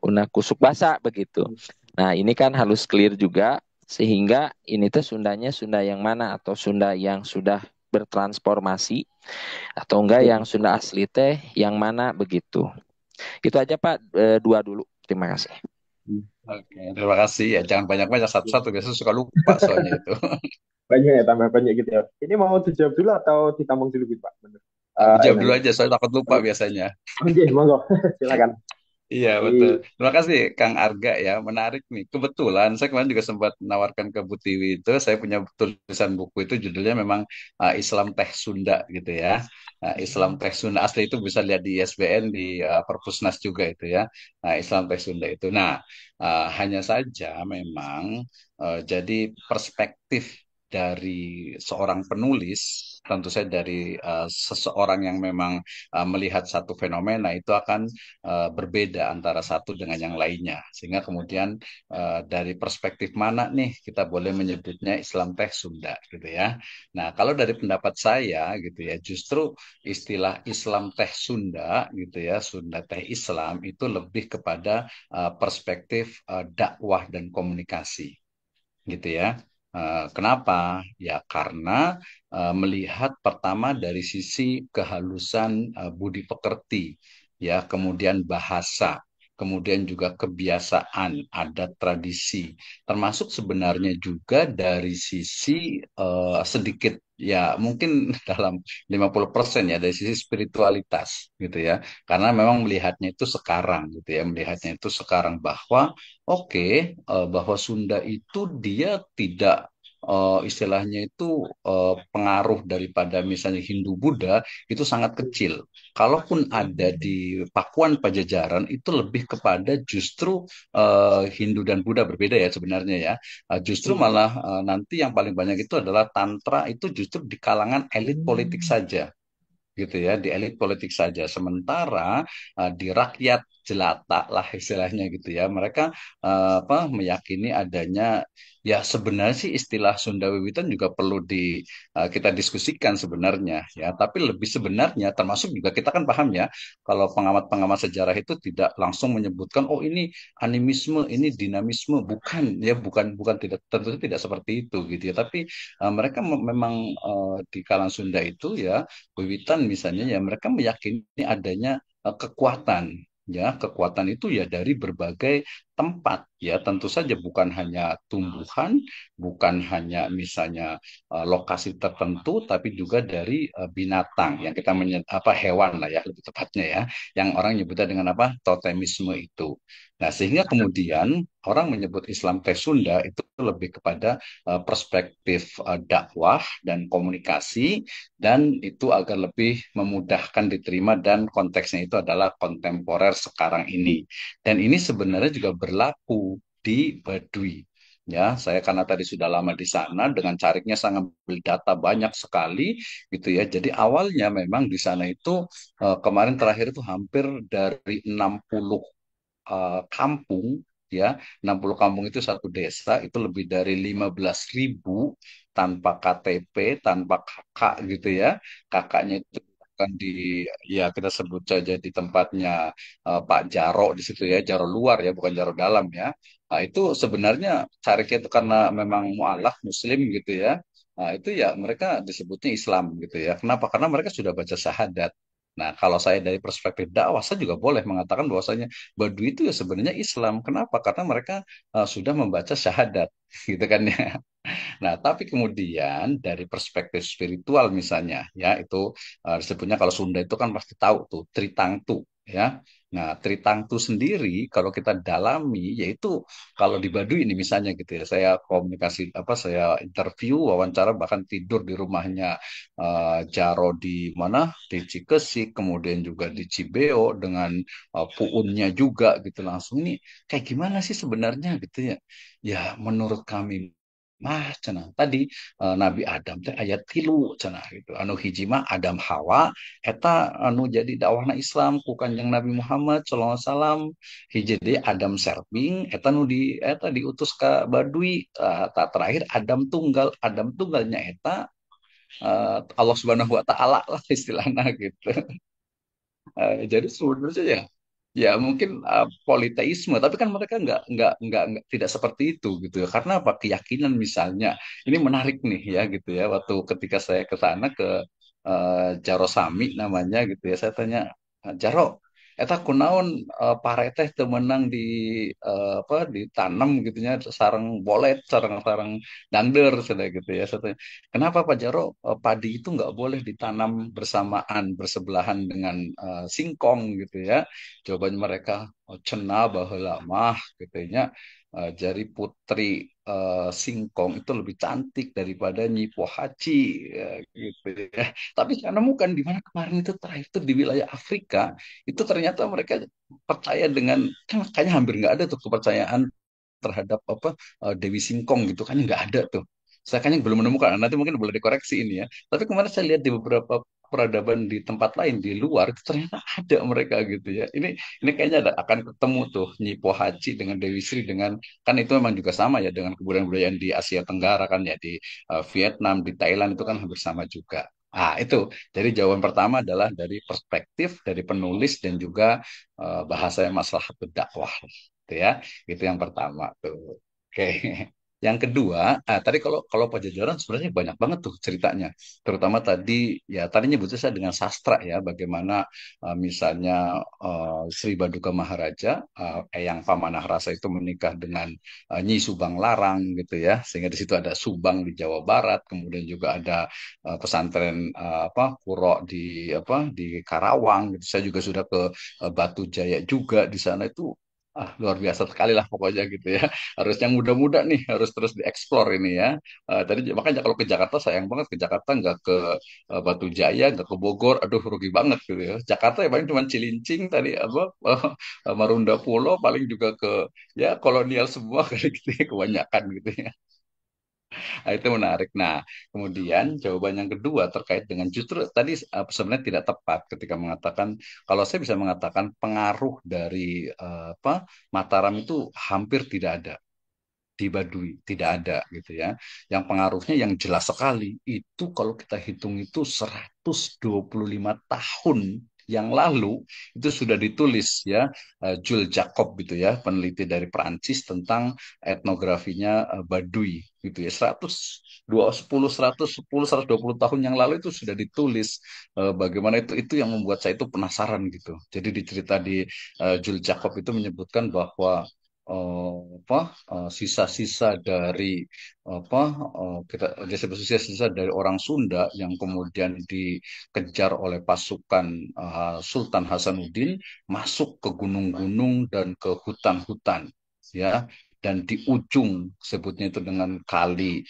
unakusuk basa begitu. Nah, ini kan harus clear juga sehingga ini tuh Sundanya Sunda yang mana atau Sunda yang sudah bertransformasi atau enggak yang Sunda asli teh yang mana begitu. Itu aja Pak, dua dulu. Terima kasih. Oke, terima kasih ya. Jangan banyak-banyak satu-satu, biasanya suka lupa soalnya itu. banyak ya, tambah banyak gitu ya. Ini mau dijawab dulu atau ditampung dulu gitu Pak? Bener. Dijawab Ini. dulu aja, soalnya takut lupa biasanya. Oke, monggo. Silakan. Iya, Jadi, betul. Terima kasih, Kang Arga ya. Menarik nih. Kebetulan, saya kemarin juga sempat menawarkan ke Bu Tiwi itu, saya punya tulisan buku itu judulnya memang Islam Teh Sunda gitu ya. Islam Teh Sunda asli itu bisa lihat di ISBN, di Perpusnas juga itu ya. Islam Teh Sunda itu. Nah, hanya saja memang jadi perspektif dari seorang penulis, tentu saja dari seseorang yang memang melihat satu fenomena itu akan berbeda antara satu dengan yang lainnya. Sehingga kemudian dari perspektif mana nih kita boleh menyebutnya Islam teh Sunda gitu ya. Nah, kalau dari pendapat saya gitu ya, justru istilah Islam teh Sunda gitu ya, Sunda teh Islam itu lebih kepada perspektif dakwah dan komunikasi gitu ya. Kenapa? Ya karena melihat pertama dari sisi kehalusan budi pekerti, ya kemudian bahasa. kemudian juga kebiasaan, adat, tradisi, termasuk sebenarnya juga dari sisi sedikit ya mungkin dalam 50% ya dari sisi spiritualitas gitu ya. Karena memang melihatnya itu sekarang gitu ya, melihatnya itu sekarang bahwa oke, bahwa Sunda itu dia tidak istilahnya itu pengaruh daripada misalnya Hindu Buddha itu sangat kecil. Kalaupun ada di Pakuan Pajajaran itu lebih kepada justru Hindu dan Buddha berbeda ya sebenarnya ya. Justru malah nanti yang paling banyak itu adalah Tantra itu justru di kalangan elit politik saja gitu ya, di elit politik saja. Sementara di rakyat jelata lah istilahnya gitu ya, mereka apa meyakini adanya ya sebenarnya sih istilah Sunda Wiwitan juga perlu kita diskusikan sebenarnya ya, tapi lebih sebenarnya termasuk juga kita kan paham ya kalau pengamat-pengamat sejarah itu tidak langsung menyebutkan oh ini animisme, ini dinamisme, bukan ya, bukan tidak tentu tidak seperti itu gitu ya, tapi mereka memang di kalangan Sunda itu ya Wiwitan misalnya ya mereka meyakini adanya kekuatan ya kekuatan itu ya dari berbagai tempat ya tentu saja bukan hanya tumbuhan bukan hanya misalnya lokasi tertentu tapi juga dari binatang yang kita apa hewan lah ya lebih tepatnya ya yang orang nyebutnya dengan apa totemisme itu. Nah, sehingga kemudian orang menyebut Islam Teh Sunda itu lebih kepada perspektif dakwah dan komunikasi dan itu agar lebih memudahkan diterima dan konteksnya itu adalah kontemporer sekarang ini. Dan ini sebenarnya juga berlaku di Baduy. Ya, saya karena tadi sudah lama di sana dengan cariknya saya ngambil data banyak sekali gitu ya. Jadi awalnya memang di sana itu kemarin terakhir itu hampir dari 60 kampung ya 60 kampung itu satu desa itu lebih dari 15.000 tanpa KTP tanpa kakak gitu ya kakaknya itu kan di ya kita sebut saja di tempatnya Pak Jaro di situ ya Jaro luar ya bukan Jaro dalam ya. Nah, itu sebenarnya caranya itu karena memang mualaf Muslim gitu ya. Nah, itu ya mereka disebutnya Islam gitu ya. Kenapa? Karena mereka sudah baca syahadat. Nah, kalau saya dari perspektif dakwah, saya juga boleh mengatakan bahwasanya Baduy itu ya sebenarnya Islam. Kenapa? Karena mereka sudah membaca syahadat, gitu kan ya. Nah, tapi kemudian dari perspektif spiritual misalnya, ya itu disebutnya kalau Sunda itu kan pasti tahu tuh Tritangtu, ya. Nah, Tritangtu sendiri kalau kita dalami, yaitu kalau di Baduy ini misalnya gitu ya, saya komunikasi apa, saya interview, wawancara bahkan tidur di rumahnya Jaro di mana di Cikesik, kemudian juga di Cibeo dengan puunnya juga gitu langsung ini kayak gimana sih sebenarnya gitu ya. Ya menurut kami Mah, cenah tadi Nabi Adam teh ayat tilu cenah gitu. Anu hiji mah Adam Hawa eta anu jadi dakwahna Islam ku Kanjeng Nabi Muhammad sallallahu alaihi wasallam. Hiji deui Adam Serving eta nu di eta diutus ka Baduy. Ta terakhir Adam tunggalnya eta Allah Subhanahu wa taala lah istilahnya gitu. Jadi sebenarnya ya ya mungkin politeisme tapi kan mereka nggak tidak seperti itu gitu ya karena apa keyakinan misalnya ini menarik nih ya gitu ya waktu ketika saya ke sana ke Jaro Sami namanya gitu ya saya tanya Jaro eta kunaon pareteh teu meunang di apa ditanam gitu nya sarang bolet sarang-sarang dangder sudah gitu ya saya tanya, kenapa Pak Jaro padi itu nggak boleh ditanam bersamaan bersebelahan dengan singkong gitu ya. Jawaban mereka cenah baheula mah katanya jari putri singkong itu lebih cantik daripada Nyi Pohaci gitu ya. Tapi saya nemukan di mana kemarin itu terakhir itu di wilayah Afrika itu ternyata mereka percaya dengan kan kayaknya hampir nggak ada tuh kepercayaan terhadap apa Dewi Singkong gitu kan nggak ada tuh. Saya kayaknya belum menemukan. Nanti mungkin boleh dikoreksi ini ya. Tapi kemarin saya lihat di beberapa peradaban di tempat lain di luar itu ternyata ada mereka gitu ya. Ini kayaknya akan ketemu tuh Nyi Pohaci dengan Dewi Sri dengan kan itu memang juga sama ya dengan kebudayaan-kebudayaan di Asia Tenggara kan ya di Vietnam, di Thailand itu kan hampir sama juga. Ah, itu. Jadi jawaban pertama adalah dari perspektif dari penulis dan juga bahasa yang masalah dakwah gitu ya. Itu yang pertama tuh. Oke. Yang kedua, tadi kalau kalau Pajajaran sebenarnya banyak banget tuh ceritanya. Terutama tadi ya tadi nyebutnya saya dengan sastra ya, bagaimana misalnya Sri Baduka Maharaja, Eyang Pamanah Rasa itu menikah dengan Nyi Subang Larang gitu ya, sehingga di situ ada Subang di Jawa Barat, kemudian juga ada pesantren apa Puro di Karawang gitu. Saya juga sudah ke Batu Jaya juga di sana itu. Luar biasa sekali lah pokoknya gitu ya, harus yang muda-muda nih harus terus dieksplor ini ya. Tadi makanya kalau ke Jakarta sayang banget ke Jakarta nggak ke Batu Jaya nggak ke Bogor, aduh rugi banget gitu ya. Jakarta ya paling cuma Cilincing tadi apa Marunda Pulau paling juga ke ya kolonial semua kali gitu ya kebanyakan gitu ya. Nah, itu menarik. Nah, kemudian jawaban yang kedua terkait dengan justru tadi sebenarnya tidak tepat ketika mengatakan kalau saya bisa mengatakan pengaruh dari Mataram itu hampir tidak ada di Baduy, tidak ada gitu ya. Yang pengaruhnya yang jelas sekali itu kalau kita hitung itu 125 tahun yang lalu itu sudah ditulis ya, Jules Jacob gitu ya, peneliti dari Perancis tentang etnografinya Baduy gitu ya. 120 tahun yang lalu itu sudah ditulis. Bagaimana itu yang membuat saya itu penasaran gitu. Jadi di cerita di Jules Jacob itu menyebutkan bahwa sisa-sisa dari apa disebut sisa-sisa dari orang Sunda yang kemudian dikejar oleh pasukan Sultan Hasanuddin masuk ke gunung-gunung dan ke hutan-hutan ya, dan di ujung sebutnya itu dengan kali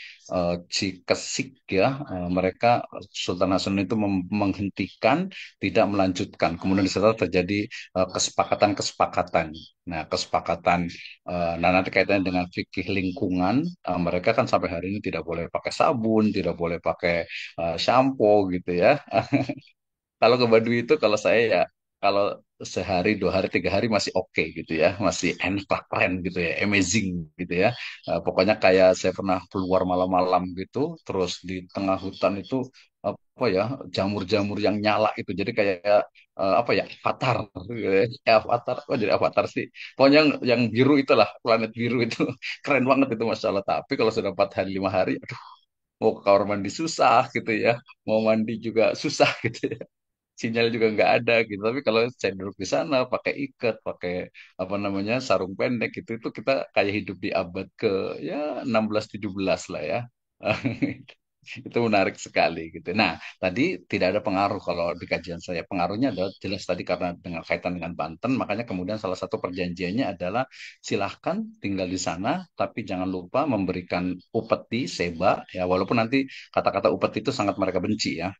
Cikesik ya, mereka Sultan Hasanuddin itu menghentikan, tidak melanjutkan, kemudian di sana terjadi kesepakatan-kesepakatan. Nah, kesepakatan nah, nanti kaitannya dengan fikih lingkungan, mereka kan sampai hari ini tidak boleh pakai sabun, tidak boleh pakai shampoo gitu ya. Kalau ke Baduy itu kalau saya ya kalau sehari, 2 hari, 3 hari masih oke gitu ya, masih enak lah, keren gitu ya, amazing gitu ya. Pokoknya kayak saya pernah keluar malam-malam gitu, terus di tengah hutan itu apa ya jamur-jamur yang nyala itu, jadi kayak apa ya avatar, gitu ya. Avatar, oh jadi avatar sih. Pokoknya yang biru itulah, planet biru itu keren banget itu Masya Allah. Tapi kalau sudah 4 hari 5 hari, aduh, mau ke kamar mandi susah gitu ya, mau mandi juga susah gitu ya, sinyal juga nggak ada gitu. Tapi kalau saya duduk di sana pakai ikat, pakai apa namanya sarung pendek gitu, itu kita kayak hidup di abad ke ya 16 17 lah ya. Itu menarik sekali gitu. Nah, tadi tidak ada pengaruh kalau di kajian saya. Pengaruhnya adalah jelas tadi karena dengan kaitan dengan Banten, makanya kemudian salah satu perjanjiannya adalah silahkan tinggal di sana, tapi jangan lupa memberikan upeti, seba, ya walaupun nanti kata-kata upeti itu sangat mereka benci ya.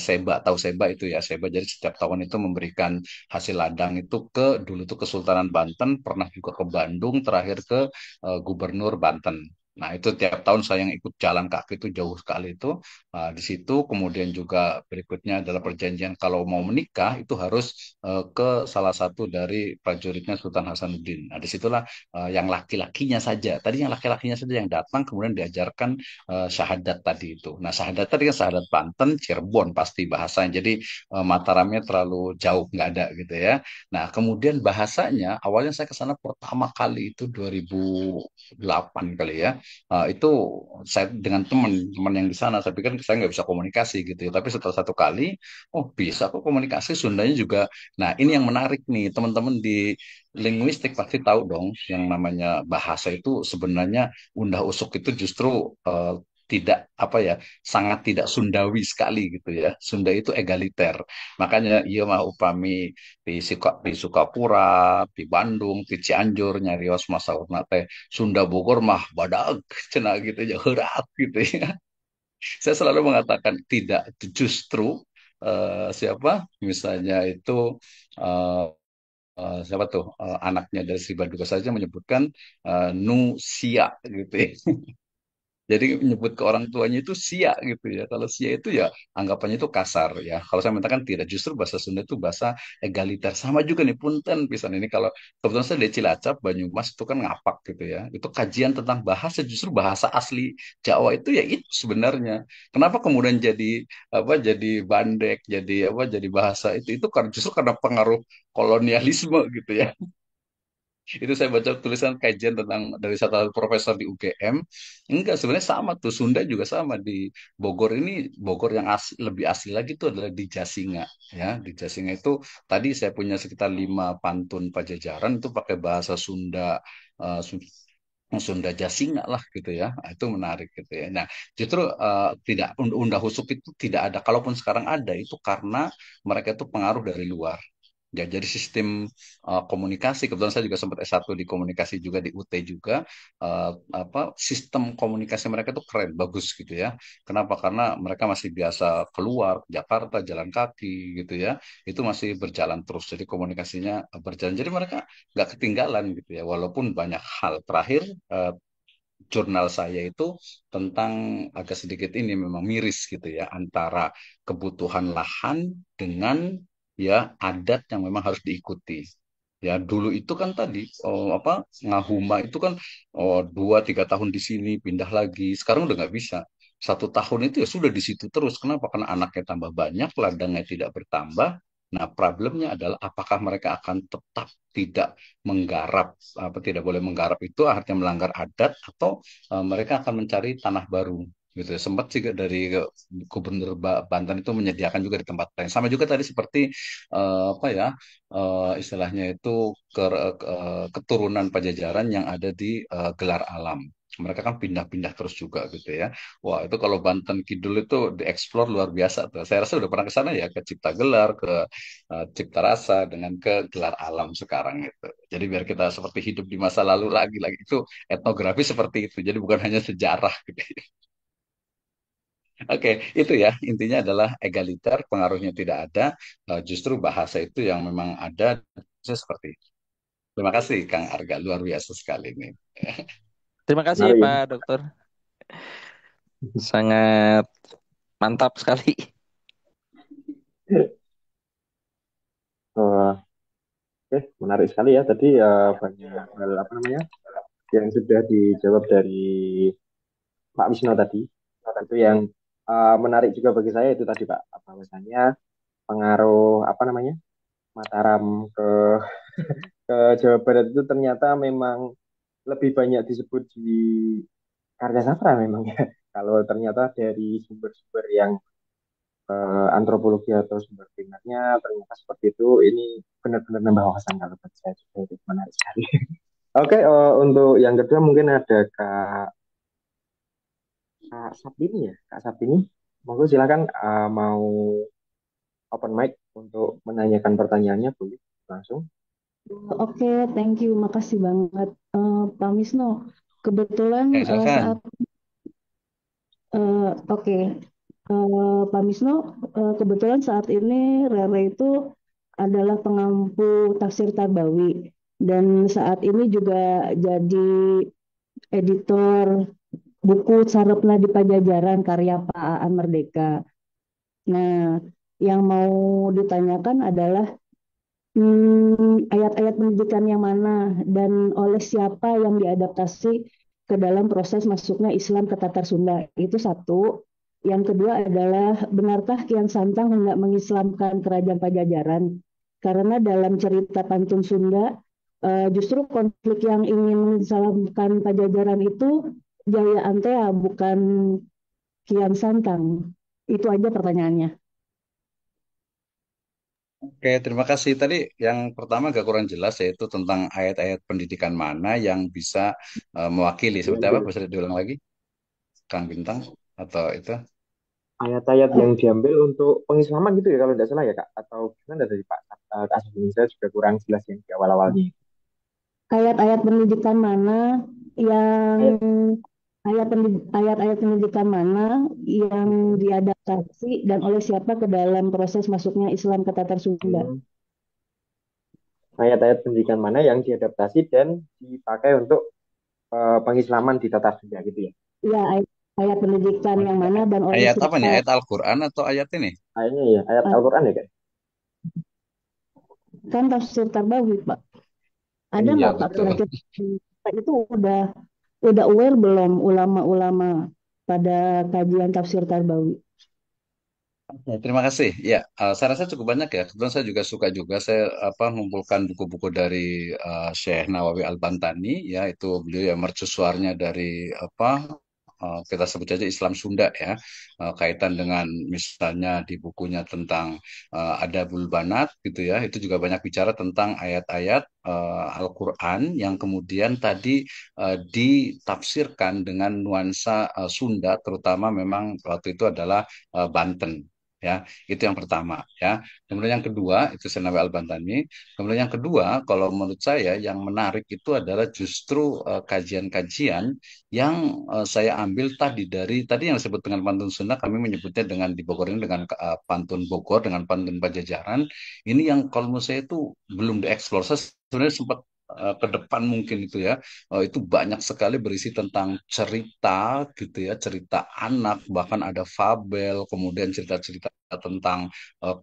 Seba, tahu seba itu ya, seba. Jadi setiap tahun itu memberikan hasil ladang itu ke dulu itu Kesultanan Banten, pernah juga ke Bandung, terakhir ke Gubernur Banten. Nah, itu tiap tahun saya yang ikut jalan kaki itu jauh sekali itu. Di situ kemudian juga berikutnya adalah perjanjian kalau mau menikah itu harus ke salah satu dari prajuritnya Sultan Hasanuddin. Nah, disitulah yang laki-lakinya saja. Tadi yang laki-lakinya saja yang datang kemudian diajarkan syahadat tadi itu. Nah, syahadat tadi kan syahadat Banten, Cirebon pasti bahasanya. Jadi Mataramnya terlalu jauh nggak ada gitu ya. Nah, kemudian bahasanya awalnya saya ke sana pertama kali itu 2008 kali ya. Itu saya dengan teman-teman yang di sana, saya pikir saya nggak bisa komunikasi gitu ya. Tapi setelah 1 kali, oh bisa kok komunikasi Sundanya juga. Nah ini yang menarik nih, teman-teman di linguistik pasti tahu dong, yang namanya bahasa itu sebenarnya undah-usuk itu justru tidak apa ya, sangat tidak Sundawi sekali gitu ya. Sunda itu egaliter. Makanya iya mah upami di Sukapura, di Bandung, di Cianjur, nyarios masaurna teh Sunda Bogor mah badag cenah gitu ya heurak gitu ya. Saya selalu mengatakan tidak, justru siapa misalnya itu eh, siapa tuh anaknya dari Sri Baduga saja menyebutkan Nusia gitu ya. Jadi menyebut ke orang tuanya itu sia gitu ya. Kalau sia itu ya anggapannya itu kasar ya. Kalau saya mengatakan tidak, justru bahasa Sunda itu bahasa egaliter. Sama juga nih punten pisan ini kalau kebetulan saya dari Cilacap, Banyumas itu kan ngapak gitu ya. Itu kajian tentang bahasa, justru bahasa asli Jawa itu ya itu sebenarnya. Kenapa kemudian jadi bandek, jadi bahasa itu karena justru karena pengaruh kolonialisme gitu ya. Itu saya baca tulisan kajian tentang dari satu profesor di UGM. Enggak, sebenarnya sama tuh. Sunda juga sama di Bogor ini. Bogor yang lebih asli lagi itu adalah di Jasinga. Ya, di Jasinga itu tadi saya punya sekitar 5 pantun Pajajaran itu pakai bahasa Sunda. Sunda Jasinga lah gitu ya. Nah, itu menarik gitu ya. Nah, justru tidak Unda Husuk itu tidak ada. Kalaupun sekarang ada itu karena mereka itu pengaruh dari luar. Ya, jadi sistem komunikasi, kebetulan saya juga sempat S1 di komunikasi juga di UT juga, sistem komunikasi mereka itu keren, bagus gitu ya. Kenapa? Karena mereka masih biasa keluar ke Jakarta, jalan kaki gitu ya. Itu masih berjalan terus, jadi komunikasinya berjalan. Jadi mereka nggak ketinggalan gitu ya, walaupun banyak hal. Terakhir, eh, jurnal saya itu tentang agak sedikit ini memang miris gitu ya antara kebutuhan lahan dengan ya adat yang memang harus diikuti. Ya dulu itu kan tadi ngahuma itu kan 2-3 tahun di sini pindah lagi. Sekarang udah nggak bisa. 1 tahun itu ya sudah di situ terus. Kenapa? Karena anaknya tambah banyak, ladangnya tidak bertambah. Nah, problemnya adalah apakah mereka akan tetap tidak menggarap, tidak boleh menggarap itu artinya melanggar adat, atau mereka akan mencari tanah baru gitu ya. Sempat juga dari Gubernur Banten itu menyediakan juga di tempat lain. Sama juga tadi seperti istilahnya itu keturunan Pajajaran yang ada di Gelar Alam. Mereka kan pindah-pindah terus juga gitu ya. Wah, itu kalau Banten Kidul itu dieksplor luar biasa tuh. Saya rasa udah pernah ke sana ya, ke Cipta Gelar, ke Cipta Rasa, dengan ke Gelar Alam sekarang itu. Jadi biar kita seperti hidup di masa lalu lagi itu etnografi seperti itu. Jadi bukan hanya sejarah gitu. Oke, itu ya intinya adalah egaliter, pengaruhnya tidak ada, justru bahasa itu yang memang ada. Seperti itu. Terima kasih Kang Arga, luar biasa sekali ini. Terima kasih Menarik Pak Dokter, sangat mantap sekali. ya. Oke, menarik sekali ya. Tadi banyak hal apa namanya yang sudah dijawab dari Pak Wisno tadi. Itu yang menarik juga bagi saya itu tadi Pak, bahwasanya pengaruh apa namanya Mataram ke Jawa Barat itu ternyata memang lebih banyak disebut di karya sastra memang ya. Kalau ternyata dari sumber-sumber yang antropologi atau sumber primernya ternyata seperti itu, ini benar-benar nambah wawasan kalau bagi saya juga itu menarik sekali. Oke, untuk yang kedua mungkin ada Kak Sabini ya, Kak Sabini. Monggo silakan mau open mic untuk menanyakan pertanyaannya boleh langsung. Oke, thank you. Makasih banget, Pak Wisnu. Kebetulan Silakan. saat oke, Pak Wisnu, kebetulan saat ini Rere itu adalah pengampu tafsir Tarbawi dan saat ini juga jadi editor buku Sarepna di Pajajaran karya Pak Aan Merdeka. Nah, yang mau ditanyakan adalah ayat-ayat pendidikan yang mana dan oleh siapa yang diadaptasi ke dalam proses masuknya Islam ke Tatar Sunda. Itu satu. Yang kedua adalah benarkah Kian Santang hendak mengislamkan kerajaan Pajajaran? Karena dalam cerita Pantun Sunda, justru konflik yang ingin mengislamkan Pajajaran itu Jaya Antea, bukan Kian Santang. Itu aja pertanyaannya. Oke, terima kasih. Tadi yang pertama agak kurang jelas yaitu tentang ayat-ayat pendidikan mana yang bisa mewakili. Seperti apa? Diambil Bisa diulang lagi, Kang Bintang? Atau itu? ayat-ayat yang diambil untuk pengislaman gitu ya kalau tidak salah ya Kak, atau gimana dari Kak Sabini, saya juga kurang jelas yang di awal-awalnya. Ayat-ayat pendidikan mana yang Ayat ayat-ayat pendidikan mana yang diadaptasi dan oleh siapa ke dalam proses masuknya Islam ke Tatar Sunda? hmm, ayat-ayat pendidikan mana yang diadaptasi dan dipakai untuk pengislaman di Tatar Sunda gitu ya. Ya, ayat pendidikan yang mana dan oleh Ayat apa siapa? nih? Ayat Al-Quran atau ayat ini? Kayaknya ya ayat Ah, Al-Quran ya Kak. Kan tafsir Tarbawi, Pak. Ada Iya, nggak Pak betul. kira-kira itu udah aware belum ulama-ulama pada kajian tafsir Tarbawi? Ya, terima kasih. Ya, saya rasa cukup banyak ya. Kebetulan saya juga suka juga saya mengumpulkan buku-buku dari Syekh Nawawi Al-Bantani, ya itu beliau ya mercusuarnya dari kita sebut saja Islam Sunda ya. Kaitan dengan misalnya di bukunya tentang Adabul Banat gitu ya. Itu juga banyak bicara tentang ayat-ayat Al-Qur'an yang kemudian tadi ditafsirkan dengan nuansa Sunda, terutama memang waktu itu adalah Banten. Ya, itu yang pertama ya. Kemudian yang kedua itu Senawi Al-Bantani. Kemudian yang kedua, kalau menurut saya yang menarik itu adalah justru kajian-kajian yang saya ambil tadi yang disebut dengan pantun Sunda, kami menyebutnya dengan di Bogor ini dengan pantun Bogor dengan pantun Pajajaran. Ini yang kalau menurut saya itu belum dieksplor. Saya sebenarnya sempat ke depan mungkin itu ya. Itu banyak sekali berisi tentang cerita gitu ya, cerita anak, bahkan ada fabel, kemudian cerita-cerita tentang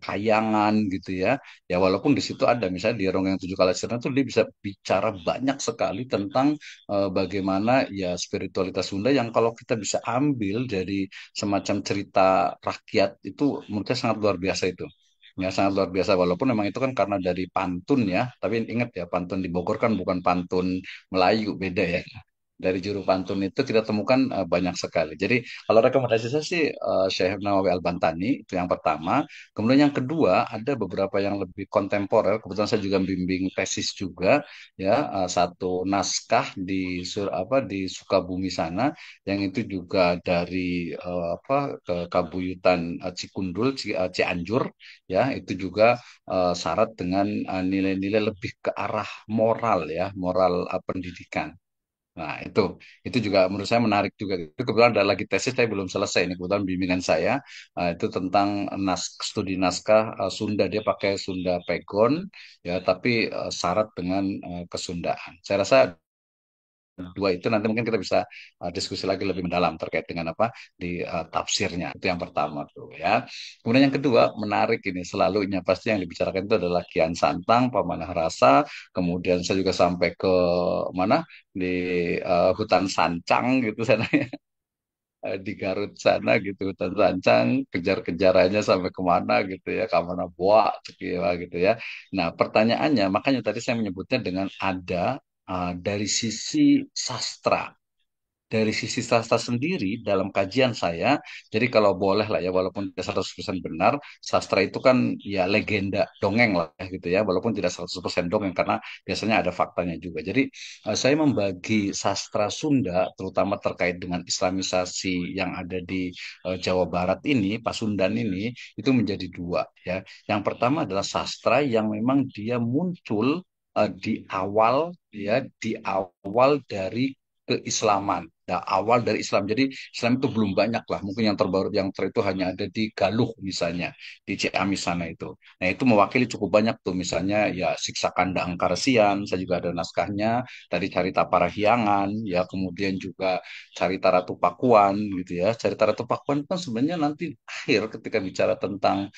kayangan gitu ya. Ya walaupun di situ ada misalnya di Ronggeng Tujuh Kala Sirna itu dia bisa bicara banyak sekali tentang bagaimana ya spiritualitas Sunda yang kalau kita bisa ambil jadi semacam cerita rakyat itu menurut saya sangat luar biasa itu. Ya sangat luar biasa walaupun memang itu kan karena dari pantun ya, tapi ingat ya pantun di Bogor kan bukan pantun Melayu, beda ya. Dari juru pantun itu kita temukan banyak sekali. Jadi kalau rekomendasi saya sih Syekh Nawawi Al-Bantani itu yang pertama. Kemudian yang kedua ada beberapa yang lebih kontemporer. Kebetulan saya juga bimbing tesis juga ya, satu naskah di Sukabumi sana yang itu juga dari ke Kabuyutan Cikundul Cianjur ya itu juga syarat dengan nilai-nilai lebih ke arah moral ya, moral pendidikan. Nah, itu juga menurut saya menarik juga. Itu kebetulan ada lagi tesis saya belum selesai ini kebetulan bimbingan saya itu tentang studi naskah Sunda, dia pakai Sunda Pegon ya tapi syarat dengan kesundaan. Saya rasa dua itu nanti mungkin kita bisa diskusi lagi lebih mendalam terkait dengan apa di tafsirnya. Itu yang pertama tuh ya. Kemudian yang kedua menarik ini selalunya pasti yang dibicarakan itu adalah Kian Santang, Pamanah Rasa. Kemudian saya juga sampai ke mana di hutan Sancang gitu sana ya. Di Garut sana gitu hutan Sancang kejar-kejarannya sampai kemana gitu ya ke mana Boa gitu ya. Nah pertanyaannya makanya tadi saya menyebutnya dengan ada dari sisi sastra. Dari sisi sastra sendiri dalam kajian saya, jadi kalau boleh lah ya, walaupun tidak 100% benar, sastra itu kan ya legenda dongeng lah ya, gitu ya, walaupun tidak 100% dongeng karena biasanya ada faktanya juga. Jadi saya membagi sastra Sunda, terutama terkait dengan Islamisasi yang ada di Jawa Barat ini, Pasundan ini, itu menjadi dua ya. Yang pertama adalah sastra yang memang dia muncul di awal dari keislaman. Nah, awal dari Islam. Jadi Islam itu belum banyak lah. Mungkin yang terbaru itu hanya ada di Galuh misalnya, di Ciamis sana itu. Nah, itu mewakili cukup banyak tuh. Misalnya ya Siksa Kanda Angkarsian, saya juga ada naskahnya. Tadi Carita Parahyangan, ya kemudian juga Carita Ratu Pakuan gitu ya. Carita Ratu Pakuan kan sebenarnya nanti akhir ketika bicara tentang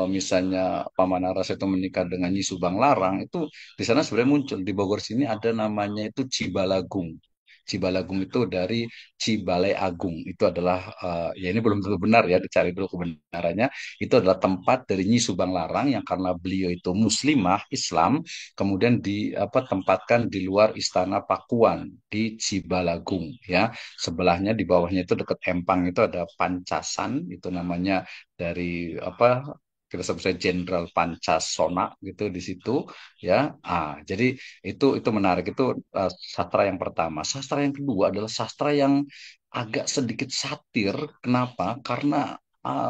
misalnya Pamanaras itu menikah dengan Nyi Subang Larang, itu di sana sebenarnya muncul di Bogor sini ada namanya itu Cibalagung. Cibalagung itu dari Cibalai Agung. Itu adalah ya ini belum tentu benar ya, dicari dulu kebenarannya. Itu adalah tempat dari Nyi Subang Larang yang karena beliau itu muslimah Islam, kemudian tempatkan di luar Istana Pakuan di Cibalagung ya. Sebelahnya di bawahnya itu dekat Empang itu ada Pancasan, itu namanya dari kita sebut saja Jenderal Pancasona gitu di situ ya. Jadi itu menarik itu sastra yang pertama. Sastra yang kedua adalah sastra yang agak sedikit satir. Kenapa? Karena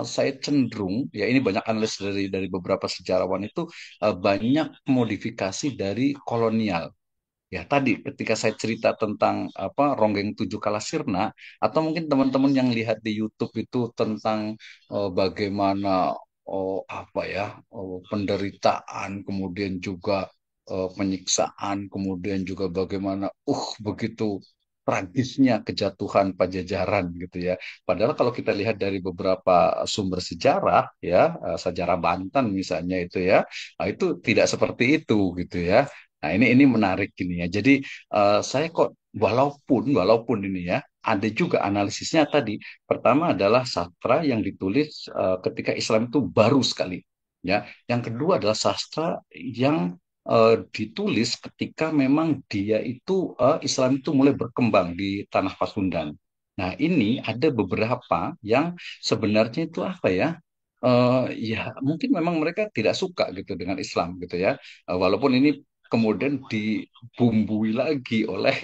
saya cenderung ya ini banyak analis dari beberapa sejarawan itu banyak modifikasi dari kolonial. Ya tadi ketika saya cerita tentang Ronggeng Tujuh Kalasirna atau mungkin teman-teman yang lihat di YouTube itu tentang bagaimana penderitaan kemudian juga penyiksaan kemudian juga bagaimana begitu tragisnya kejatuhan Pajajaran gitu ya. Padahal kalau kita lihat dari beberapa sumber sejarah ya, sejarah Banten misalnya itu ya, itu tidak seperti itu gitu ya. Nah, ini menarik ini ya. Jadi saya kok walaupun ini ya ada juga analisisnya tadi. Pertama adalah sastra yang ditulis ketika Islam itu baru sekali. Ya, yang kedua adalah sastra yang ditulis ketika memang dia itu Islam itu mulai berkembang di tanah Pasundan. Nah, ini ada beberapa yang sebenarnya itu apa ya? Ya, mungkin memang mereka tidak suka gitu dengan Islam gitu ya. Walaupun ini kemudian dibumbui lagi oleh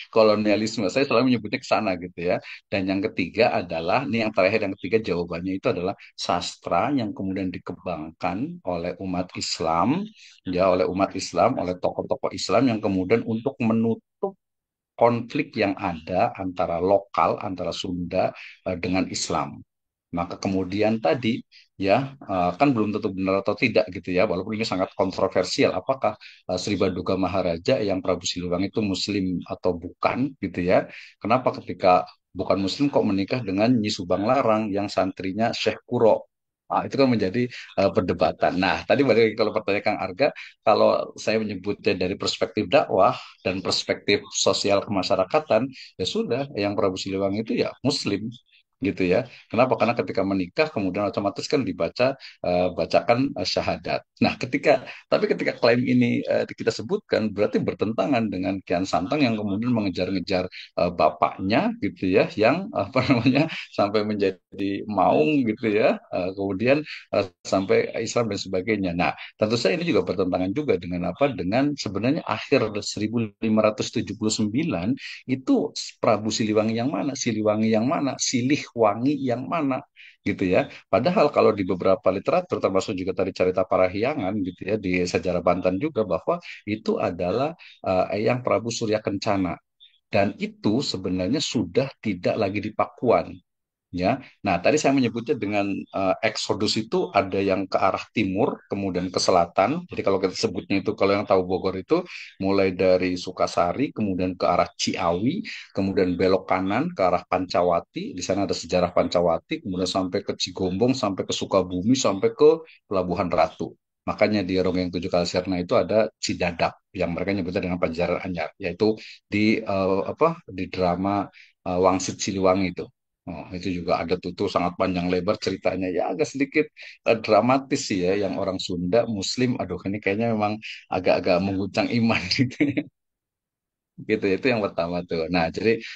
kolonialisme. Saya selalu menyebutnya ke sana gitu ya. Dan yang ketiga adalah, ini yang terakhir, yang ketiga jawabannya itu adalah sastra yang kemudian dikembangkan oleh umat Islam, ya oleh umat Islam, oleh tokoh-tokoh Islam yang kemudian untuk menutup konflik yang ada antara lokal, antara Sunda dengan Islam. Maka kemudian tadi ya kan belum tentu benar atau tidak gitu ya, walaupun ini sangat kontroversial. Apakah Sri Baduga Maharaja yang Prabu Siliwangi itu Muslim atau bukan gitu ya? Kenapa ketika bukan Muslim kok menikah dengan Nyi Subang Larang yang santrinya Syekh Kuro? Itu kan menjadi perdebatan. Nah, tadi balik lagi kalau pertanyaan Kang Arga, kalau saya menyebutnya dari perspektif dakwah dan perspektif sosial kemasyarakatan, ya sudah, yang Prabu Siliwangi itu ya Muslim gitu ya. Kenapa? Karena ketika menikah kemudian otomatis kan bacakan syahadat. Nah, ketika klaim ini kita sebutkan berarti bertentangan dengan Kian Santang yang kemudian mengejar-ngejar bapaknya gitu ya, yang apa namanya sampai menjadi maung gitu ya, kemudian sampai Islam dan sebagainya. Nah, tentu saja ini juga bertentangan juga dengan apa? Dengan sebenarnya akhir 1579 itu Prabu Siliwangi yang mana, Siliwangi yang mana, Silihwangi yang mana gitu ya. Padahal kalau di beberapa literatur termasuk juga tadi Carita Parahyangan gitu ya di sejarah Banten juga bahwa itu adalah Eyang Prabu Surya Kencana dan itu sebenarnya sudah tidak lagi di Pakuan. Ya, nah tadi saya menyebutnya dengan eksodus itu ada yang ke arah timur, kemudian ke selatan. Jadi kalau kita sebutnya itu, kalau yang tahu Bogor itu mulai dari Sukasari, kemudian ke arah Ciawi, kemudian belok kanan ke arah Pancawati. Di sana ada sejarah Pancawati, kemudian sampai ke Cigombong, sampai ke Sukabumi, sampai ke Pelabuhan Ratu. Makanya di Ronggeng Tujuh Kalisirna itu ada Cidadak yang mereka nyebutnya dengan Panjaran Anyar, yaitu di di drama Wangsit Siliwangi itu. Oh, itu juga ada tuh sangat panjang lebar ceritanya ya agak sedikit dramatis sih ya yang orang Sunda Muslim aduh ini kayaknya memang agak-agak mengguncang iman gitu gitu itu yang pertama tuh. Nah, jadi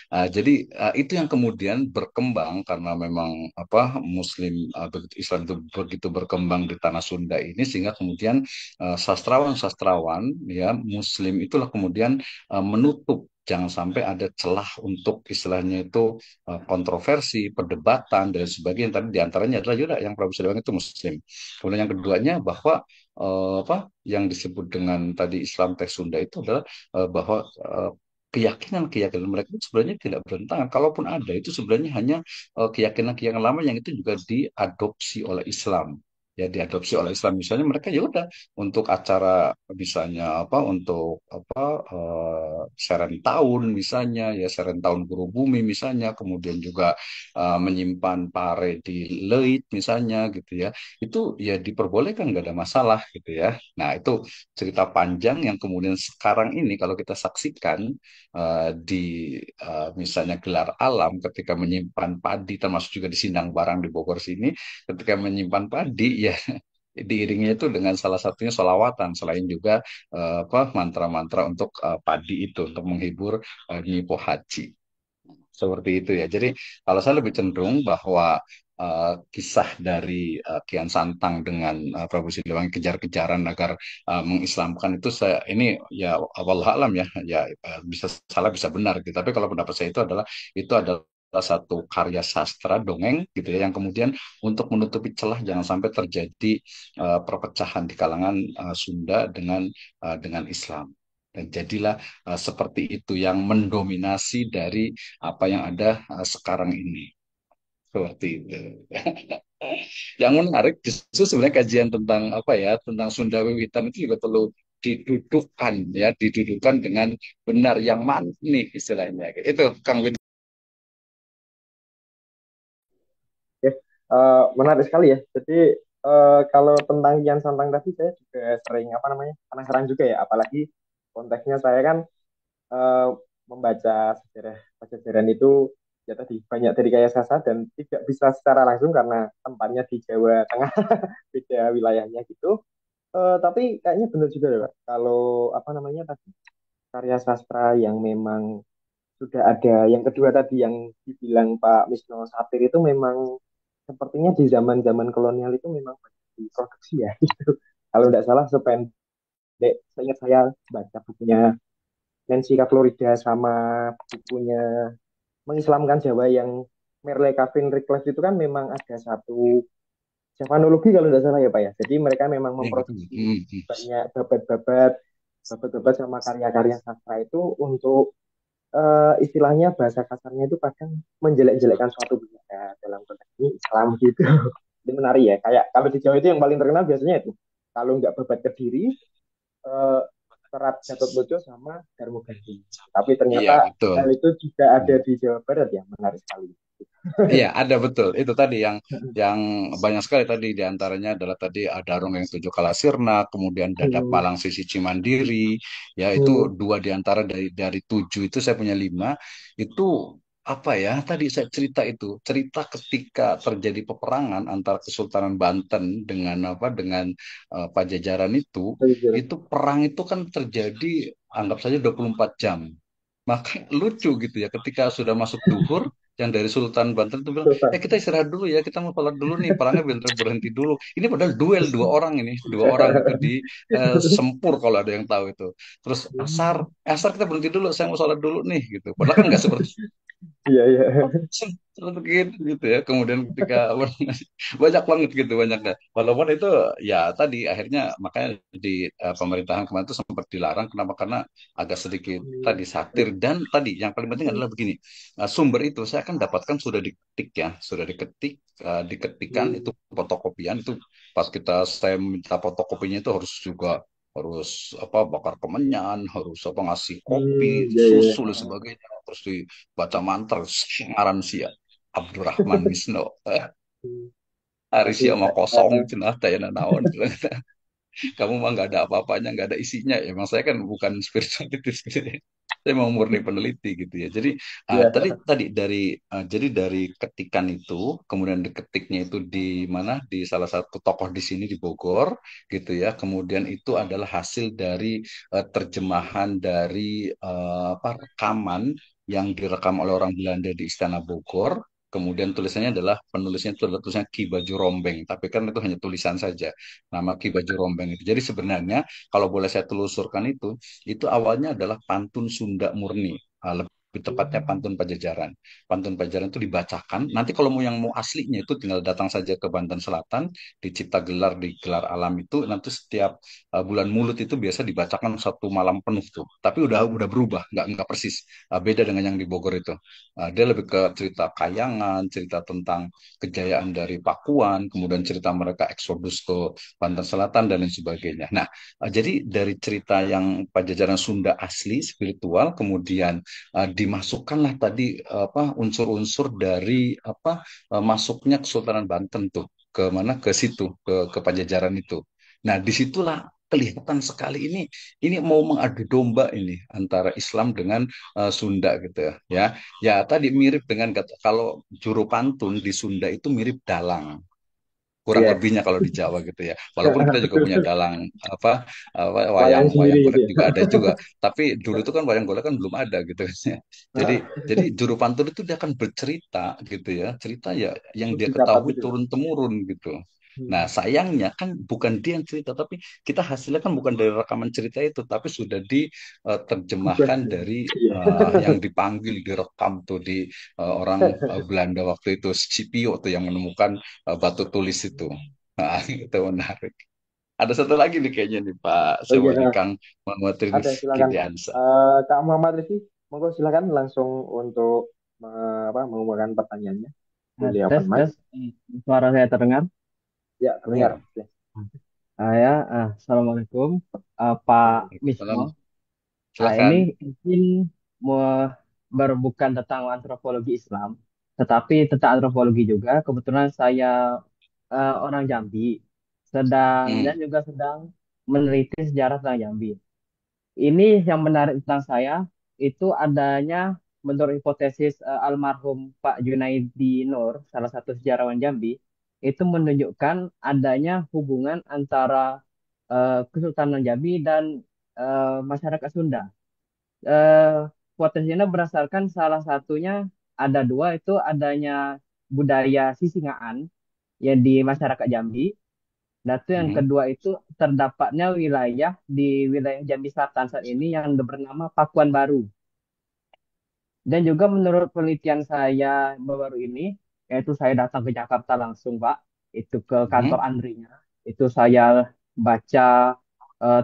itu yang kemudian berkembang karena memang apa Muslim begitu Islam itu begitu berkembang di tanah Sunda ini sehingga kemudian sastrawan-sastrawan ya Muslim itulah kemudian menutup jangan sampai ada celah untuk istilahnya itu kontroversi, perdebatan dan sebagainya. Tadi diantaranya adalah juga yang Prabu Siliwangi itu Muslim. Kemudian yang keduanya bahwa apa yang disebut dengan tadi Islam teks Sunda itu adalah bahwa keyakinan-keyakinan mereka itu sebenarnya tidak bertentangan. Kalaupun ada, itu sebenarnya hanya keyakinan-keyakinan lama yang itu juga diadopsi oleh Islam. Ya diadopsi oleh Islam. Misalnya mereka ya udah untuk acara misalnya apa untuk apa seren tahun misalnya ya seren tahun guru bumi misalnya kemudian juga menyimpan pare di Leit misalnya gitu ya itu ya diperbolehkan nggak ada masalah gitu ya. Nah itu cerita panjang yang kemudian sekarang ini kalau kita saksikan di misalnya gelar alam ketika menyimpan padi termasuk juga di Sindang Barang di Bogor sini ketika menyimpan padi ya diiringnya itu dengan salah satunya solawatan selain juga apa mantra-mantra untuk padi itu untuk menghibur Nyi Pohaci. Seperti itu ya. Jadi kalau saya lebih cenderung bahwa kisah dari Kian Santang dengan Prabu Siliwangi kejar-kejaran agar mengislamkan itu saya ini ya wallah alam ya ya bisa salah bisa benar gitu. Tapi kalau pendapat saya itu adalah satu karya sastra dongeng gitu ya yang kemudian untuk menutupi celah jangan sampai terjadi perpecahan di kalangan Sunda dengan Islam. Dan jadilah seperti itu yang mendominasi dari apa yang ada sekarang ini. Seperti itu. Yang menarik justru sebenarnya kajian tentang apa ya, tentang Sunda Wiwitan itu juga perlu didudukan dengan benar yang mana nih istilahnya. Itu Kang Win. Oke, menarik sekali ya. Jadi kalau tentang Kian Santang tadi saya juga sering apa namanya penasaran juga ya. Apalagi konteksnya saya kan eh, membaca sejarah Pajajaran itu ya tadi banyak dari kaya sasa dan tidak bisa secara langsung karena tempatnya di Jawa Tengah, beda wilayahnya gitu. Tapi kayaknya benar juga ya Pak. Kalau apa namanya tadi karya sastra yang memang sudah ada, yang kedua tadi yang dibilang Pak Misno satir itu memang sepertinya di zaman-zaman kolonial itu memang banyak diproduksi ya. Gitu. Kalau tidak salah sependek seingat saya baca bukunya Nancy K. Florida sama bukunya Mengislamkan Jawa yang Merle Kavin Reclef itu kan memang ada satu Javanologi kalau tidak salah ya Pak ya. Jadi mereka memang Ya, betul. memproduksi banyak babat-babat sama karya-karya sastra itu untuk istilahnya bahasa kasarnya itu kadang menjelek-jelekkan suatu budaya dalam konteks ini Islam gitu. Ini menarik ya. Kayak kalau di Jawa itu yang paling terkenal biasanya itu kalau nggak babat Kediri, eh, Serat Gatotmojo sama Darmo Gandhi. Tapi Iya, ternyata betul. hal itu juga ada di Jawa Barat ya, menarik sekali. Iya, ada betul. Itu tadi yang banyak sekali tadi diantaranya adalah tadi ada Rong yang Tujuh Kalasirna, kemudian Dadap Hmm, Malang Sisi Cimandiri, ya itu hmm, dua diantara dari tujuh itu saya punya lima. Itu apa ya? Tadi saya cerita itu cerita ketika terjadi peperangan antara Kesultanan Banten dengan dengan Pajajaran itu perang itu kan terjadi anggap saja 24 jam. Maka lucu gitu ya ketika sudah masuk duhur yang dari Sultan Banten itu bilang, kita istirahat dulu ya, kita mau sholat dulu nih, perangnya bentar berhenti dulu. Ini padahal duel dua orang ini, dua orang itu di Sempur kalau ada yang tahu itu. Terus asar kita berhenti dulu, saya mau sholat dulu nih gitu. Padahal kan nggak seperti Iya, iya. seperti itu gitu ya. Kemudian ketika banyak banget gitu banyaknya. Walaupun itu ya tadi akhirnya makanya di pemerintahan kemarin itu sempat dilarang. Kenapa? Karena agak sedikit tadi satir dan tadi yang paling penting adalah begini. Sumber itu saya akan dapatkan sudah diketik ya, sudah diketik, diketikan itu fotokopian itu pas saya minta fotokopinya itu harus juga harus bakar kemenyan, harus ngasih kopi, Iya, iya. susu dan sebagainya, terus dibaca mantra, ngaran sia Abdurrahman Misno. Berarti Arisia mau kosong cenah teh naon. Kamu mah nggak ada apa-apanya, nggak ada isinya. Ya, emang saya kan bukan spiritualitis gitu ya. Saya mau murni peneliti gitu ya. Jadi tadi iya. tadi jadi dari ketikan itu, kemudian diketiknya itu di mana di salah satu tokoh di sini di Bogor gitu ya. Kemudian itu adalah hasil dari terjemahan dari rekaman yang direkam oleh orang Belanda di Istana Bogor. Kemudian tulisannya adalah penulisnya itu adalah tulisannya Ki Baju Rombeng, tapi kan itu hanya tulisan saja nama Ki Baju Rombeng itu. Jadi sebenarnya kalau boleh saya telusurkan itu awalnya adalah pantun Sunda murni. Lebih tepatnya pantun Pajajaran. Pantun Pajajaran itu dibacakan. Nanti kalau mau aslinya itu tinggal datang saja ke Banten Selatan, di Cipta Gelar di Gelar Alam itu nanti setiap bulan Mulut itu biasa dibacakan satu malam penuh tuh. Tapi udah berubah, nggak persis. Beda dengan yang di Bogor itu. Dia lebih ke cerita kayangan, cerita tentang kejayaan dari Pakuan, kemudian cerita mereka eksodus ke Banten Selatan dan lain sebagainya. Nah, jadi dari cerita yang Pajajaran Sunda asli spiritual, kemudian dimasukkanlah tadi unsur-unsur dari masuknya Kesultanan Banten tuh ke mana ke situ ke Pajajaran itu. Nah, disitulah kelihatan sekali ini mau mengadu domba ini antara Islam dengan Sunda gitu ya. Ya, tadi mirip dengan kalau juru pantun di Sunda itu mirip dalang kurang Iya. lebihnya kalau di Jawa gitu ya. Walaupun kita juga punya Betul. dalang Wayang wayang sendiri wayang gitu golek ya. juga ada juga. Tapi dulu tuh kan wayang golek kan belum ada gitu kan ya. Jadi Nah, jadi juru pantun itu dia akan bercerita gitu ya, cerita ya yang terus dia didapat ketahui gitu. turun temurun gitu. Nah, Hmm. sayangnya kan bukan dia yang cerita, tapi kita hasilnya kan bukan dari rekaman cerita itu, tapi sudah Kubah. diterjemahkan dari Iya. yang dipanggil, direkam tuh di orang Belanda waktu itu, Scipio tuh yang menemukan batu tulis itu. Nah, itu menarik. Ada satu lagi nih kayaknya nih Pak Oh Sewo ini iya, Kang Muhammad ada Rizky silakan. Diansa. Kak Muhammad Rizky, monggo silakan langsung untuk mengumumkan pertanyaannya. Boleh Tes, open mic. tes. Suara saya terdengar? Ya, terdengar. Ya, Ya. Ya, Assalamualaikum, Pak Misno. Waalaikumsalam. Ini Silakan. mungkin mau bukan tentang antropologi Islam, tetapi tentang antropologi juga. Kebetulan saya orang Jambi, dan Hmm. juga sedang meneliti sejarah tentang Jambi. Ini yang menarik tentang saya itu adanya menurut hipotesis almarhum Pak Junaidi Nur, salah satu sejarawan Jambi, itu menunjukkan adanya hubungan antara Kesultanan Jambi dan masyarakat Sunda. eh Potensinya berdasarkan salah satunya ada dua itu adanya budaya Sisingaan yang di masyarakat Jambi. Dan itu yang Mhm. kedua itu terdapatnya wilayah di wilayah Jambi Selatan saat ini yang bernama Pakuan Baru. Dan juga menurut penelitian saya baru ini, yaitu saya datang ke Jakarta langsung, Pak, itu ke kantor Mhm. Andrinya. Itu saya baca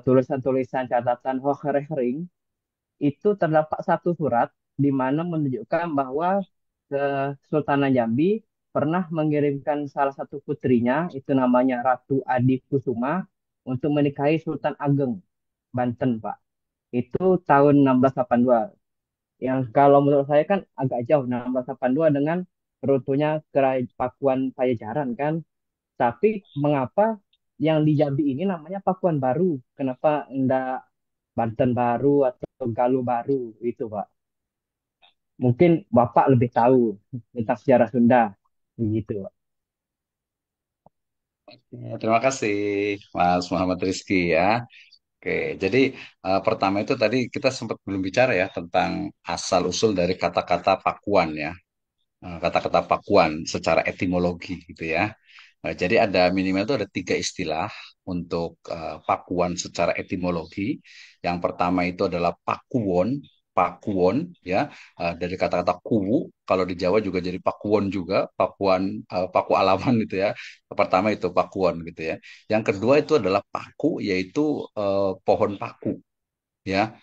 tulisan-tulisan catatan Hocherering itu terdapat satu surat di mana menunjukkan bahwa Kesultanan Jambi pernah mengirimkan salah satu putrinya, itu namanya Ratu Adi Kusuma, untuk menikahi Sultan Ageng Banten, Pak. Itu tahun 1682. Yang kalau menurut saya kan agak jauh 1682 dengan runtuhnya Kerajaan Pakuan Pajajaran kan. Tapi mengapa yang di Jambi ini namanya Pakuan Baru? Kenapa enggak Banten Baru atau Galuh Baru itu, Pak? Mungkin Bapak lebih tahu tentang sejarah Sunda begitu, Pak. Ya, terima kasih Mas Muhammad Rizky ya. Oke, jadi pertama itu tadi kita sempat belum bicara ya tentang asal usul dari kata-kata Pakuan ya. Kata-kata Pakuan secara etimologi gitu ya. Jadi ada minimal itu ada tiga istilah untuk Pakuan secara etimologi. Yang pertama itu adalah Pakuwon, Pakuwon ya, dari kata-kata kuwu. Kalau di Jawa juga jadi Pakuwon juga, Pakuan, Paku Alaman gitu ya. Pertama itu Pakuwon gitu ya. Yang kedua itu adalah Paku, yaitu pohon paku ya,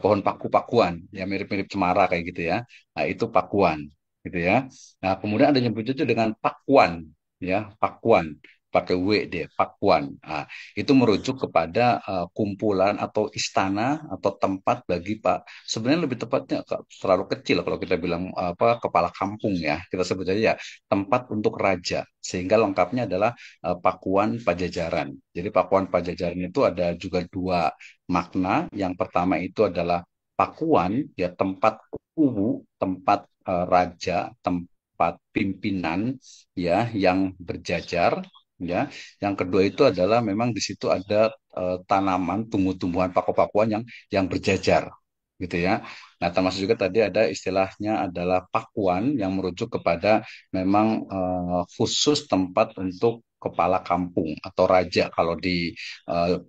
pohon paku-pakuan ya, mirip-mirip cemara kayak gitu ya. Nah, itu pakuan gitu ya. Nah, kemudian ada nyebut itu dengan pakuan ya, pakuan pakai W deh, pakuan. Nah, itu merujuk kepada kumpulan atau istana atau tempat bagi Pak. Sebenarnya lebih tepatnya terlalu kecil kalau kita bilang apa, kepala kampung ya. Kita sebut aja ya tempat untuk raja. Sehingga lengkapnya adalah Pakuan Pajajaran. Jadi Pakuan Pajajaran itu ada juga dua makna. Yang pertama itu adalah pakuan, ya tempat kubu, tempat raja, tempat pimpinan, ya yang berjajar. Ya, yang kedua itu adalah memang di situ ada tanaman, tumbuh-tumbuhan paku-pakuan yang berjajar, gitu ya. Nah, termasuk juga tadi ada istilahnya adalah pakuan yang merujuk kepada memang khusus tempat untuk kepala kampung atau raja. Kalau di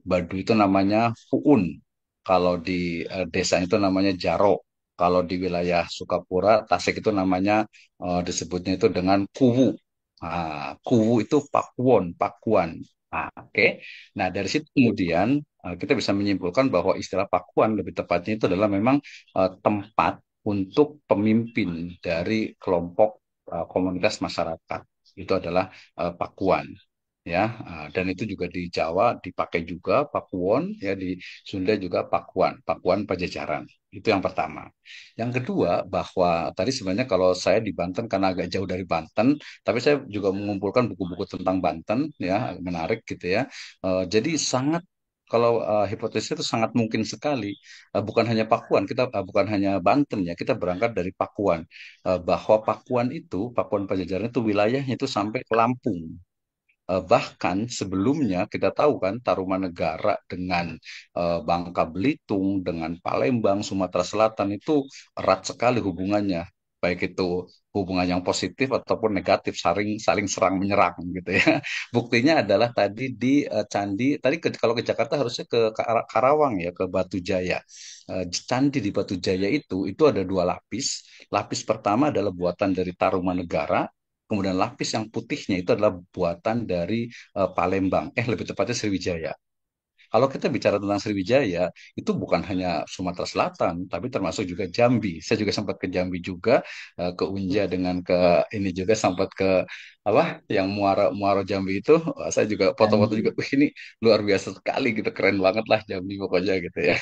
Baduy itu namanya Fuun. Kalau di desa itu namanya Jaro. Kalau di wilayah Sukapura, Tasik itu namanya disebutnya itu dengan Kuwu. Nah, Kuwu itu Pakuwon, Pakuan. Nah, oke. Nah, dari situ kemudian kita bisa menyimpulkan bahwa istilah Pakuan lebih tepatnya itu adalah memang tempat untuk pemimpin dari kelompok komunitas masyarakat. Itu adalah Pakuan ya. Dan itu juga di Jawa dipakai juga Pakuwon ya, di Sunda juga Pakuan, Pakuan Pajajaran. Itu yang pertama. Yang kedua, bahwa tadi sebenarnya kalau saya di Banten karena agak jauh dari Banten, tapi saya juga mengumpulkan buku-buku tentang Banten ya, menarik gitu ya. Jadi sangat, kalau hipotesis itu sangat mungkin sekali, bukan hanya Pakuan, kita bukan hanya Banten ya, kita berangkat dari Pakuan. Bahwa Pakuan itu, Pakuan Pajajaran itu wilayahnya itu sampai ke Lampung. Bahkan sebelumnya kita tahu kan Tarumanegara dengan Bangka Belitung, dengan Palembang, Sumatera Selatan itu erat sekali hubungannya. Baik itu hubungan yang positif ataupun negatif, saling saling serang menyerang gitu ya. Buktinya adalah tadi di Candi, tadi kalau ke Jakarta harusnya ke Karawang ya, ke Batu Jaya. Candi di Batu Jaya itu ada dua lapis. Lapis pertama adalah buatan dari Tarumanegara. Kemudian lapis yang putihnya itu adalah buatan dari Palembang, lebih tepatnya Sriwijaya. Kalau kita bicara tentang Sriwijaya, itu bukan hanya Sumatera Selatan, tapi termasuk juga Jambi. Saya juga sempat ke Jambi juga, ke Unja dengan ke ini juga sempat ke apa yang Muara Muaro Jambi itu. Saya juga foto-foto juga, Jambi. wih ini luar biasa sekali gitu, keren banget lah Jambi pokoknya gitu ya.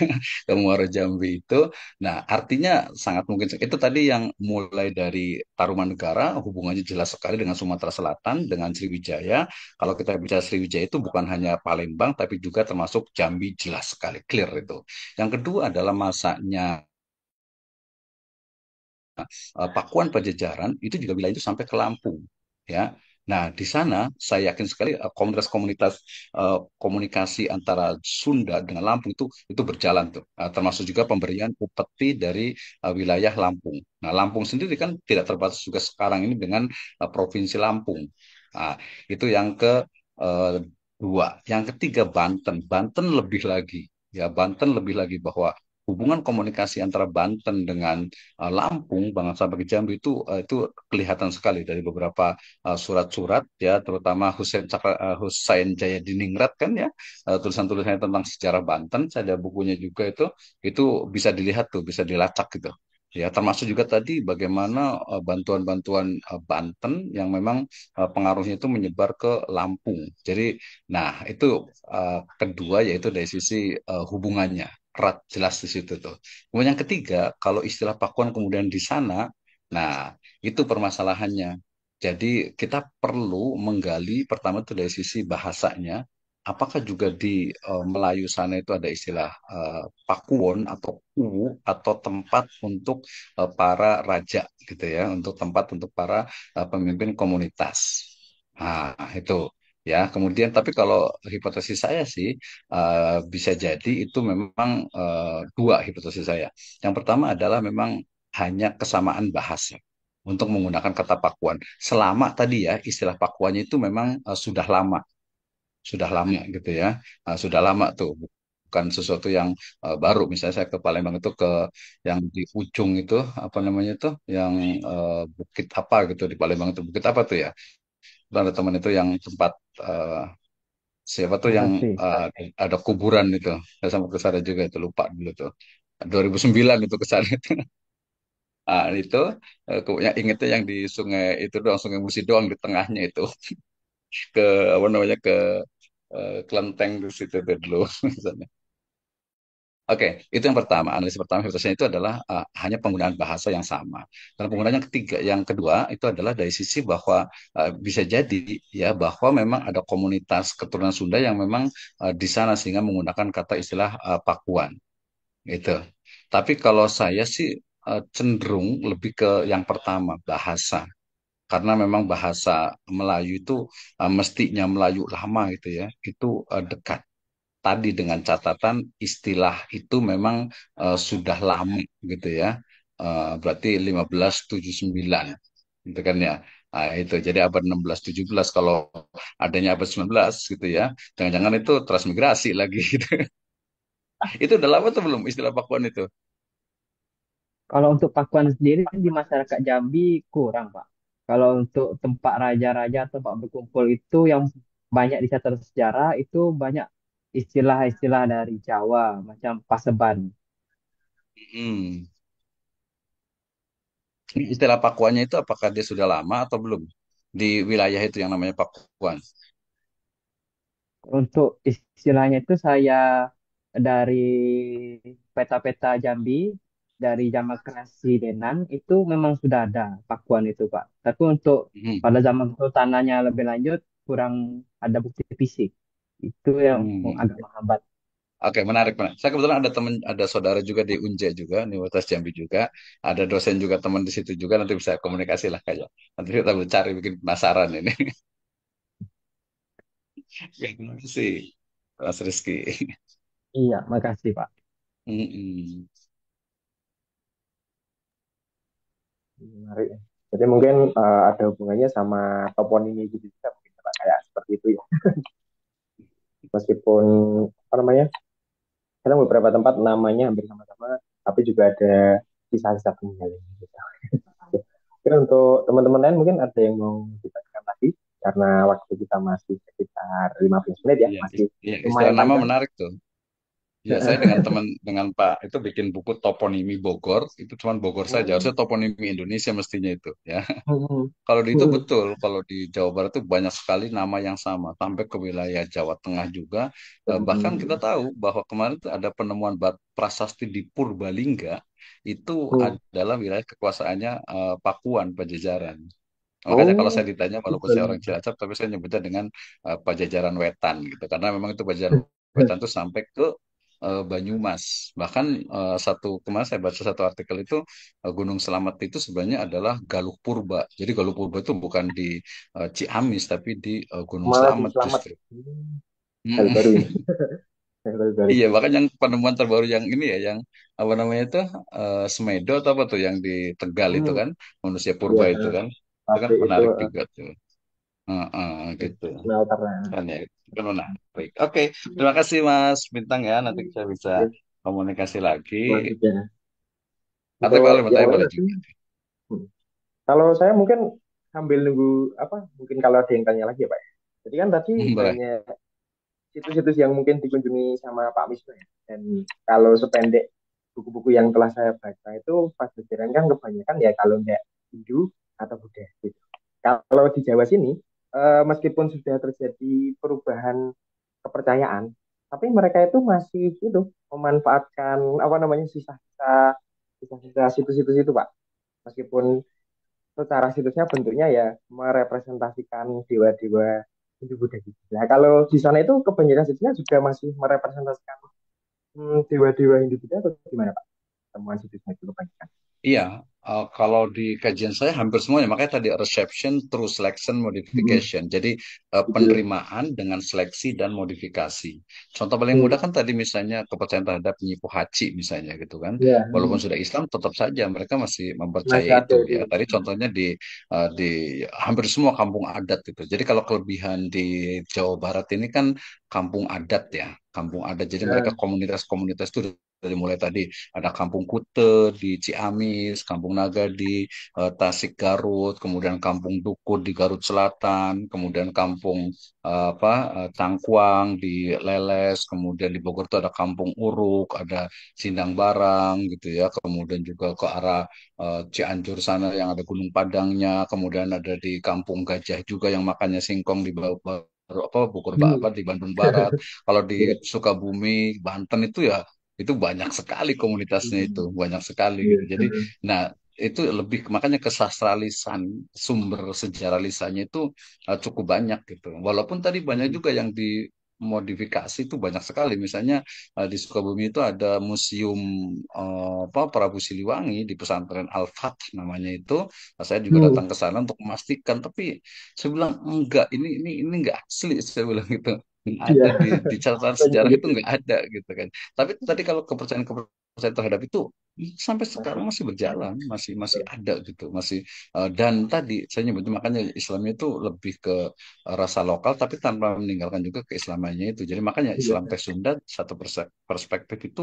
Ke Muaro Jambi itu. Nah, artinya sangat mungkin itu tadi yang mulai dari Tarumanegara, hubungannya jelas sekali dengan Sumatera Selatan, dengan Sriwijaya. Kalau kita bicara Sriwijaya itu bukan hanya Palembang, tapi juga termasuk Jambi, jelas sekali, clear itu. Yang kedua adalah masanya Pakuan Pajajaran itu juga wilayah itu sampai ke Lampung, ya. Nah, di sana saya yakin sekali komunitas-komunitas komunikasi antara Sunda dengan Lampung itu berjalan tuh. Termasuk juga pemberian upeti dari wilayah Lampung. Nah, Lampung sendiri kan tidak terbatas juga sekarang ini dengan Provinsi Lampung. Nah, itu yang kedua. Yang ketiga Banten. Banten lebih lagi, ya Banten lebih lagi bahwa hubungan komunikasi antara Banten dengan Lampung, bahkan sampai ke Jambi itu kelihatan sekali dari beberapa surat-surat ya, terutama Husain Jayadiningrat kan ya, tulisan-tulisannya tentang sejarah Banten, saya ada bukunya juga itu bisa dilihat tuh, bisa dilacak gitu. Ya, termasuk juga tadi bagaimana bantuan-bantuan Banten yang memang pengaruhnya itu menyebar ke Lampung. Jadi, nah itu kedua yaitu dari sisi hubungannya erat jelas di situ tuh. Kemudian yang ketiga, kalau istilah Pakuan kemudian di sana, nah itu permasalahannya. Jadi kita perlu menggali pertama itu dari sisi bahasanya. Apakah juga di Melayu sana itu ada istilah pakuwon atau kuwu atau tempat untuk para raja gitu ya, untuk tempat untuk para pemimpin komunitas. Nah, itu ya. Kemudian tapi kalau hipotesis saya sih bisa jadi itu memang dua hipotesis saya. Yang pertama adalah memang hanya kesamaan bahasa untuk menggunakan kata Pakuan. Selama tadi ya istilah Pakuannya itu memang sudah lama gitu ya. Sudah lama tuh, bukan sesuatu yang baru. Misalnya saya ke Palembang itu ke yang di ujung itu apa namanya itu yang bukit apa gitu di Palembang itu bukit apa tuh ya. Dan ada teman itu yang tempat eh, siapa tuh yang Makasih. uh, ada kuburan itu. Saya sama ke sana juga itu lupa dulu tuh. 2009 itu ke sana itu. Itu yang ingetnya yang di sungai itu doang, Sungai Musi doang di tengahnya itu ke apa namanya ke kelenteng di situ tuh dulu. Oke, itu yang pertama. Analisis pertama hipotesisnya itu adalah hanya penggunaan bahasa yang sama. Dan penggunaan yang kedua itu adalah dari sisi bahwa bisa jadi ya bahwa memang ada komunitas keturunan Sunda yang memang di sana sehingga menggunakan kata istilah Pakuan gitu. Tapi kalau saya sih cenderung lebih ke yang pertama bahasa. Karena memang bahasa Melayu itu mestinya Melayu lama gitu ya, itu dekat tadi dengan catatan istilah itu memang sudah lama gitu ya. Berarti 1579 gitu kan ya. Nah, itu jadi abad 16-17 kalau adanya abad 19 gitu ya. Jangan-jangan itu transmigrasi lagi gitu. Itu udah lama tuh belum istilah Pakuan itu? Kalau untuk Pakuan sendiri di masyarakat Jambi kurang, Pak. Kalau untuk tempat raja-raja atau tempat berkumpul itu yang banyak dicatat sejarah itu banyak istilah-istilah dari Jawa macam Paseban. Hmm. Ini istilah Pakuannya itu apakah dia sudah lama atau belum? Di wilayah itu yang namanya Pakuan. Untuk istilahnya itu saya dari peta-peta Jambi dari zaman Denan itu memang sudah ada Pakuan itu, Pak. Tapi untuk Hmm. pada zaman kesultanannya lebih lanjut kurang ada bukti fisik. Itu yang Hmm. agak menghambat. Oke, menarik, menarik. Saya kebetulan ada teman, ada saudara juga di Unja juga, di Universitas Jambi juga. Ada dosen juga, teman di situ juga. Nanti bisa komunikasi lah kayak. Nanti kita cari, bikin penasaran ini. Oke, terima kasih, Mas Rizky. Iya, makasih, Pak. Mm-mm. Menarik. Jadi mungkin ada hubungannya sama toponimi gitu juga mungkin Pak, kayak seperti itu ya. Meskipun apa namanya, kadang beberapa tempat namanya hampir sama-sama, tapi juga ada kisah-kisah peninggalan gitu. Mungkin untuk teman-teman lain mungkin ada yang mau ditanyakan lagi karena waktu kita masih sekitar 15 menit ya, Iya, masih iya, istilah lumayan nama panjang. menarik tuh. Ya, saya dengan teman dengan Pak itu bikin buku toponimi Bogor, itu cuma Bogor saja. Hmm. Harusnya toponimi Indonesia mestinya itu, ya. Hmm. Kalau di itu Hmm. betul, kalau di Jawa Barat itu banyak sekali nama yang sama, sampai ke wilayah Jawa Tengah juga. Bahkan kita Hmm. tahu bahwa kemarin itu ada penemuan prasasti di Purbalingga, itu Hmm. adalah wilayah kekuasaannya Pakuan, Pajajaran. Makanya kalau Oh, saya ditanya, walaupun saya orang Purbalingga. Cilacap, tapi saya nyebutnya dengan Pajajaran Wetan gitu, karena memang itu Pajajaran Wetan itu sampai ke Banyumas. Bahkan kemarin saya baca satu artikel itu Gunung Selamat itu sebenarnya adalah Galuh Purba. Jadi Galuh Purba itu bukan di Ciamis tapi di Gunung Malah di Selamat Selamat. justru. Hal Mm. baru ini. Hal baru. Iya, bahkan yang penemuan terbaru yang ini ya, yang apa namanya itu Semedo atau apa tuh yang di Tegal itu Hmm, kan, manusia iya, purba itu kan, itu kan pabrik itu menarik juga tuh. Heeh, gitu smelternya. kan ya, itu kan menarik. Oke, terima kasih Mas Bintang ya, nanti saya bisa Oke, komunikasi lagi. selanjutnya. Atau Untuk boleh, yang tapi lain boleh nanti. juga. Hmm. Kalau saya mungkin sambil nunggu apa, mungkin kalau ada yang tanya lagi ya Pak, ya. Jadi kan tadi Boleh. banyak situs-situs yang mungkin dikunjungi sama Pak Wisnu ya. Dan kalau sependek buku-buku yang telah saya baca itu pelajaran kan kebanyakan ya kalau enggak Hindu atau Buddha gitu. Kalau di Jawa sini meskipun sudah terjadi perubahan kepercayaan, tapi mereka itu masih itu memanfaatkan apa namanya sisa-sisa situs-situs itu Pak. Meskipun secara situsnya bentuknya ya merepresentasikan dewa-dewa Hindu Buddha gitu. Nah, kalau di sana itu kebanyakan situsnya juga masih merepresentasikan dewa-dewa Hindu Buddha atau gimana Pak? Temuan situsnya itu kebanyakan. Iya, kalau di kajian saya hampir semuanya, makanya tadi reception, through selection, Hmm, modification. Jadi gitu. penerimaan dengan seleksi dan modifikasi. Contoh paling mudah Hmm, kan tadi misalnya kepercayaan terhadap Nyipu Haji misalnya gitu kan. ya, Walaupun sudah Islam, tetap saja mereka masih mempercayai masih ada itu itu. ya. Tadi contohnya di hampir semua kampung adat gitu. Jadi kalau kelebihan di Jawa Barat ini kan kampung adat ya, kampung adat. Jadi mereka Nah, komunitas-komunitas itu dari mulai tadi ada Kampung Kute di Ciamis, Kampung Naga di Tasik Garut, kemudian Kampung Dukur di Garut Selatan, kemudian Kampung Cangkuang di Leles, kemudian di Bogor itu ada Kampung Uruk, ada Sindang Barang gitu ya, kemudian juga ke arah Cianjur sana yang ada Gunung Padangnya, kemudian ada di Kampung Gajah juga yang makannya singkong di baru apa Bogor hmm, apa di Bandung Barat. Kalau di ya, Sukabumi, Banten itu banyak sekali komunitasnya itu, hmm, banyak sekali iya, gitu. Jadi, nah itu lebih makanya kesastra lisan, sumber sejarah lisannya itu cukup banyak gitu. Walaupun tadi banyak hmm, juga yang dimodifikasi itu banyak sekali. Misalnya di Sukabumi itu ada museum Prabu Siliwangi di pesantren Al-Fath namanya itu. Saya juga hmm, datang ke sana untuk memastikan, tapi saya bilang enggak, ini enggak asli, saya bilang gitu. Nggak iya, ada di catatan banyak sejarah itu gitu. nggak ada gitu kan. Tapi tadi kalau kepercayaan terhadap itu sampai sekarang Masih, masih berjalan, masih masih ada gitu, masih dan tadi saya nyebutnya makanya Islamnya itu lebih ke rasa lokal tapi tanpa meninggalkan juga keislamannya itu. Jadi makanya iya, Islam teks Sunda satu perspektif itu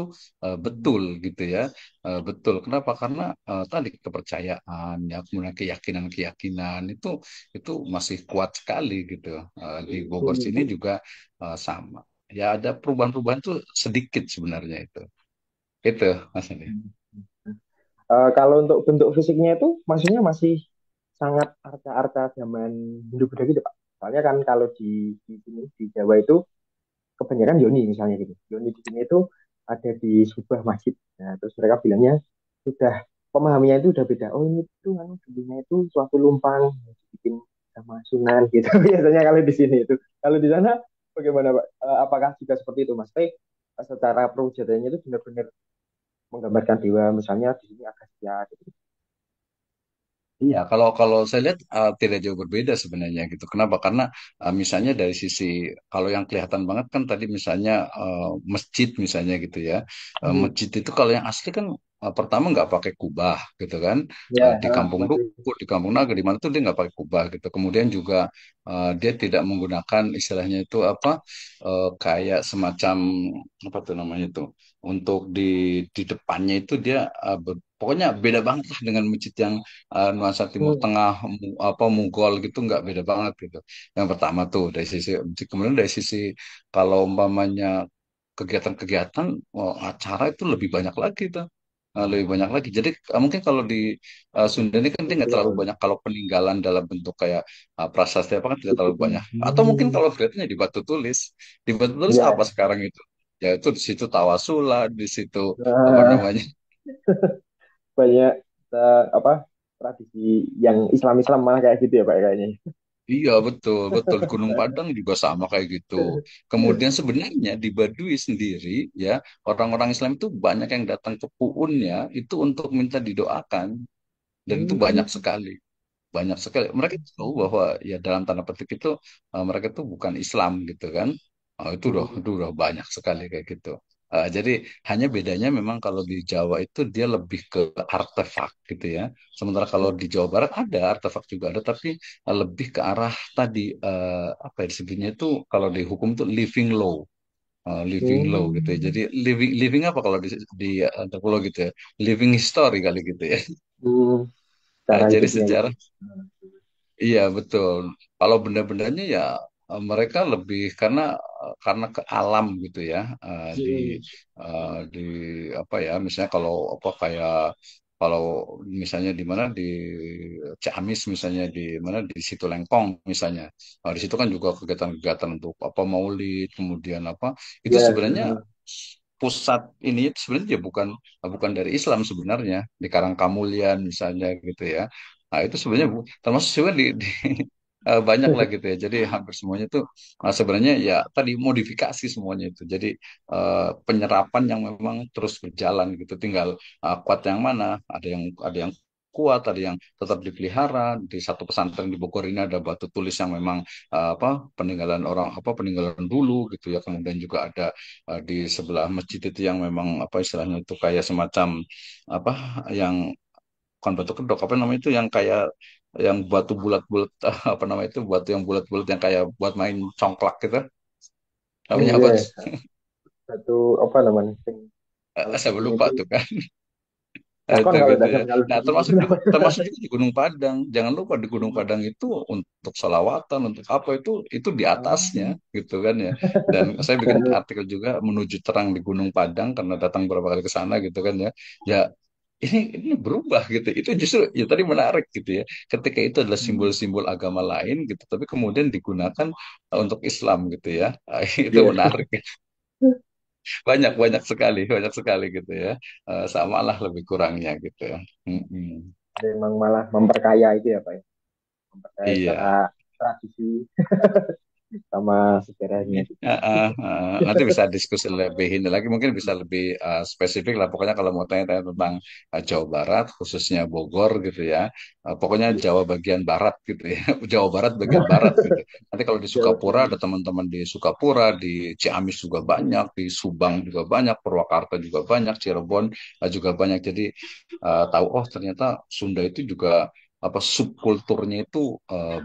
hmm, betul gitu ya. Betul. Kenapa? Karena tadi kepercayaan ya kemudian keyakinan-keyakinan itu masih kuat sekali gitu. Di Bogor hmm, sini juga sama. Ya ada perubahan-perubahan tuh sedikit sebenarnya itu. Itu, Mas Andi. hmm. Kalau untuk bentuk fisiknya itu maksudnya masih sangat arca-arca zaman Hindu-Buddha gitu Pak. Soalnya kan kalau di sini di Jawa itu kebanyakan Yoni misalnya gitu. Yoni di sini itu ada di sebuah masjid. Nah, terus mereka bilangnya sudah pemahamannya itu udah beda. Oh ini tuh kan dulunya itu suatu lumpang dibikin sama Sunan gitu. Biasanya kalau di sini itu. Kalau di sana bagaimana Pak? Apakah juga seperti itu Mas? Tapi secara perwujudannya itu benar-benar menggambarkan dewa misalnya di sini Agastya gitu. Iya, kalau kalau saya lihat tidak jauh berbeda sebenarnya gitu. Kenapa? Karena misalnya dari sisi kalau yang kelihatan banget kan tadi misalnya masjid misalnya gitu ya. Hmm. Masjid itu kalau yang asli kan pertama nggak pakai kubah gitu kan. Ya, Di Kampung masih. Duku, di Kampung Naga, di mana tuh dia nggak pakai kubah gitu. Kemudian juga dia tidak menggunakan istilahnya itu apa kayak semacam apa tuh namanya itu untuk di depannya itu dia pokoknya beda banget lah dengan masjid yang nuansa Timur Hmm. Tengah apa Mughal gitu nggak beda banget gitu. Yang pertama tuh dari sisi kemudian dari sisi kalau umpamanya kegiatan-kegiatan acara itu lebih banyak lagi tuh. Lebih banyak lagi. Jadi mungkin kalau di Sunda ini kan dia nggak terlalu Betul. banyak kalau peninggalan dalam bentuk kayak prasasti apa kan tidak terlalu Gitu. banyak. Atau mungkin Hmm. kalau lihatnya di batu tulis. Di batu tulis apa Ya, sekarang itu? Ya itu di situ Tawasula, di situ apa nah, namanya? banyak apa tradisi yang Islam-Islam malah kayak gitu ya Pak ya, kayaknya. Iya betul betul Gunung Padang juga sama kayak gitu. Kemudian sebenarnya di Baduy sendiri ya orang-orang Islam itu banyak yang datang ke Puunnya itu untuk minta didoakan dan itu banyak Hmm. sekali. Banyak sekali. Mereka tahu bahwa ya dalam tanda petik itu mereka itu bukan Islam gitu kan. Itu udah banyak sekali kayak gitu. Jadi hanya bedanya memang kalau di Jawa itu dia lebih ke artefak gitu ya. Sementara kalau Ya. di Jawa Barat ada artefak juga ada, tapi lebih ke arah tadi apa ya disebutnya itu kalau di hukum itu living law. Living law gitu ya. Hmm. Jadi living living apa kalau di antropologi gitu ya? Living history kali gitu ya. Hmm. Cara Jadi hidupnya gitu. sejarah. Iya betul. Kalau benda-bendanya ya mereka lebih karena ke alam gitu ya Hmm. di apa ya misalnya kalau apa kayak kalau misalnya di mana di Ciamis misalnya di mana di Situ Lengkong misalnya. Di situ kan juga kegiatan-kegiatan untuk apa Maulid kemudian apa itu Ya. sebenarnya pusat ini sebenarnya dia bukan bukan dari Islam sebenarnya di Karangkamulian misalnya gitu ya. Nah, itu sebenarnya termasuk juga banyak lah gitu ya. Jadi hampir semuanya itu sebenarnya ya tadi modifikasi semuanya itu. Jadi penyerapan yang memang terus berjalan gitu. Tinggal kuat yang mana. Ada yang kuat, ada yang tetap dipelihara. Di satu pesantren di Bogor ini ada batu tulis yang memang apa peninggalan orang apa peninggalan dulu gitu ya. Kemudian juga ada di sebelah masjid itu yang memang apa istilahnya itu kayak semacam apa yang bukan batu kedok apa namanya itu yang kayak yang batu bulat-bulat apa namanya itu batu yang bulat-bulat yang kayak buat main congklak gitu Oh namanya apa iya, tuh satu apa namanya? Sing kalau saya sing lupa itu tuh kan. lakon Itu kalau gitu tidak ya. salah kalau Nah, termasuk juga di Gunung Padang. Jangan lupa di Gunung Padang itu untuk sholawatan, untuk apa itu di atasnya Ah. gitu kan ya. Dan saya bikin artikel juga menuju terang di Gunung Padang karena datang beberapa kali ke sana gitu kan ya. Ya ini berubah gitu. Itu justru ya tadi menarik gitu ya. Ketika itu adalah simbol-simbol agama lain gitu, tapi kemudian digunakan untuk Islam gitu ya. Itu Iya. menarik. Banyak sekali gitu ya. Samalah lebih kurangnya gitu ya. Mm-mm. Memang malah memperkaya itu ya Pak ya. Memperkaya secara Iya. tradisi sama sejarahnya gitu. Nanti bisa diskusi lebih ini lagi, mungkin bisa lebih spesifik lah. Pokoknya kalau mau tanya-tanya tentang Jawa Barat, khususnya Bogor gitu ya. Pokoknya Jawa bagian Barat gitu ya. Jawa Barat bagian Barat gitu. Nanti kalau di Jawa Sukapura Timur. ada teman-teman di Sukapura, di Ciamis juga banyak, di Subang juga banyak, Purwakarta juga banyak, Cirebon juga banyak. Jadi tahu oh ternyata Sunda itu juga apa subkulturnya itu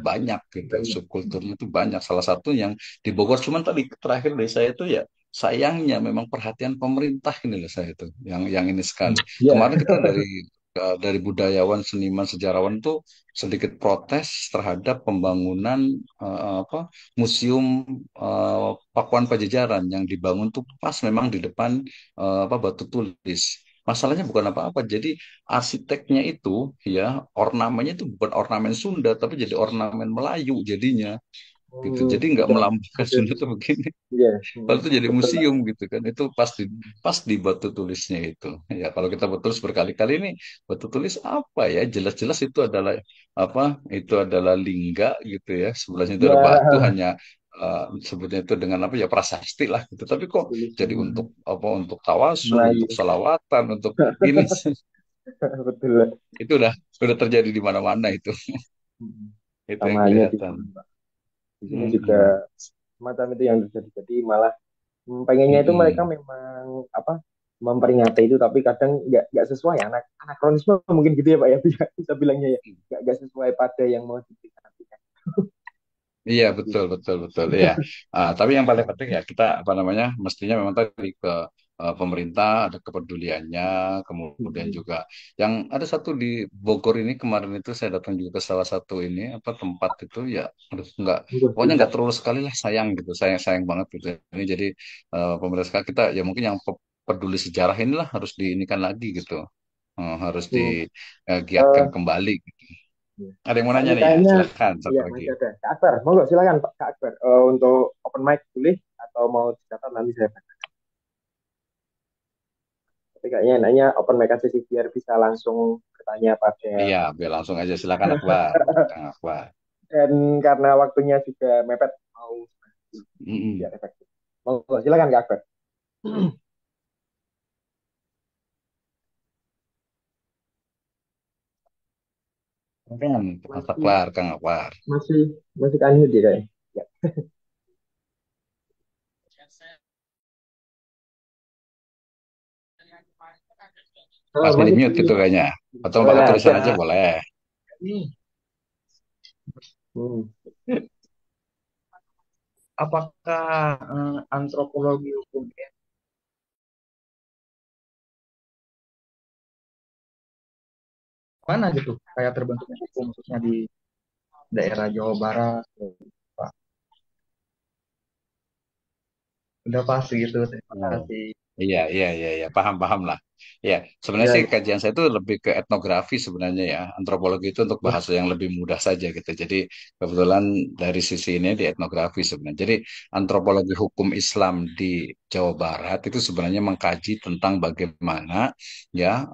banyak gitu. Banyak. Subkulturnya itu banyak. Salah satu yang di Bogor. Cuman tadi terakhir dari saya itu ya sayangnya memang perhatian pemerintah ini loh saya itu yang ini sekali. Ya. Kemarin kita dari budayawan, seniman, sejarawan itu sedikit protes terhadap pembangunan apa museum Pakuan Pajajaran yang dibangun tuh pas memang di depan apa batu tulis. Masalahnya bukan apa-apa. Jadi arsiteknya itu ya ornamennya itu bukan ornamen Sunda tapi jadi ornamen Melayu jadinya gitu. Jadi nggak Udah. melambangkan Udah. Sunda tuh begini. Iya. Kalau itu jadi Betul Pak. museum gitu kan, itu pas di batu tulisnya itu. Ya kalau kita betul berkali-kali ini batu tulis apa ya? Jelas-jelas itu adalah apa? Itu adalah lingga gitu ya. Sebelahnya itu ada batu Ya. hanya sebutnya itu dengan apa ya prasasti lah gitu. Tapi kok jadi untuk Tulisan apa? Untuk tawasul, untuk Melayu. salawatan, untuk ini Betul. itu udah terjadi di mana-mana itu. Itu Sama yang halnya di kelihatan. sini Pak. Di sini juga Mm-mm. semacam itu yang terjadi. Jadi malah pengennya itu mereka Mm-mm. memang apa memperingati itu tapi kadang nggak sesuai anakronisme mungkin gitu ya Pak ya bisa bilangnya ya nggak sesuai pada yang mau diperingati Iya betul gitu. betul betul iya. Tapi yang paling penting ya kita apa namanya mestinya memang tadi ke pemerintah ada kepeduliannya kemudian Mm-mm. juga yang ada satu di Bogor ini kemarin itu saya datang juga ke salah satu ini apa tempat itu ya aduh, nggak Monggo, pokoknya nggak puncak. terlalu sekali lah sayang gitu sayang sayang banget gitu ini jadi pemerintah sekarang kita ya mungkin yang peduli sejarah inilah harus diinikan lagi gitu. Harus Hmm. digiatkan Eh, kembali gitu. ya. Ada yang mau Pak, nanya ini nih ya kayaknya silahkan satu ya lagi. masih ada Kak Akbar monggo silakan Pak Kak Akbar. Untuk open mic boleh atau mau dicatat nanti saya baca. Tapi kayaknya enaknya open mic aja sih biar bisa langsung bertanya pada Iya, biar langsung aja silakan Akbar. Kang Akbar. Dan karena waktunya juga mepet, mau biar Mm-mm. efektif. Monggo, silakan Kak Akbar. Kan, Mas Masih, Akbar, Kang Akbar. masih, masih kan dia kayaknya. Ya. Masih di Masih mute di, itu kayaknya. Atau pakai nah, tulisan ada. aja boleh. Hmm. Apakah antropologi hukum mana gitu kayak terbentuknya hukum khususnya di daerah Jawa Barat? Pak, udah pasti gitu. Terima Oh. kasih. Iya, iya, iya, iya, paham, paham lah. Ya, sebenarnya Ya, sih kajian saya itu lebih ke etnografi sebenarnya ya. Antropologi itu untuk ya. bahasa yang lebih mudah saja gitu. Jadi kebetulan dari sisi ini di etnografi sebenarnya. Jadi antropologi hukum Islam di Jawa Barat itu sebenarnya mengkaji tentang bagaimana ya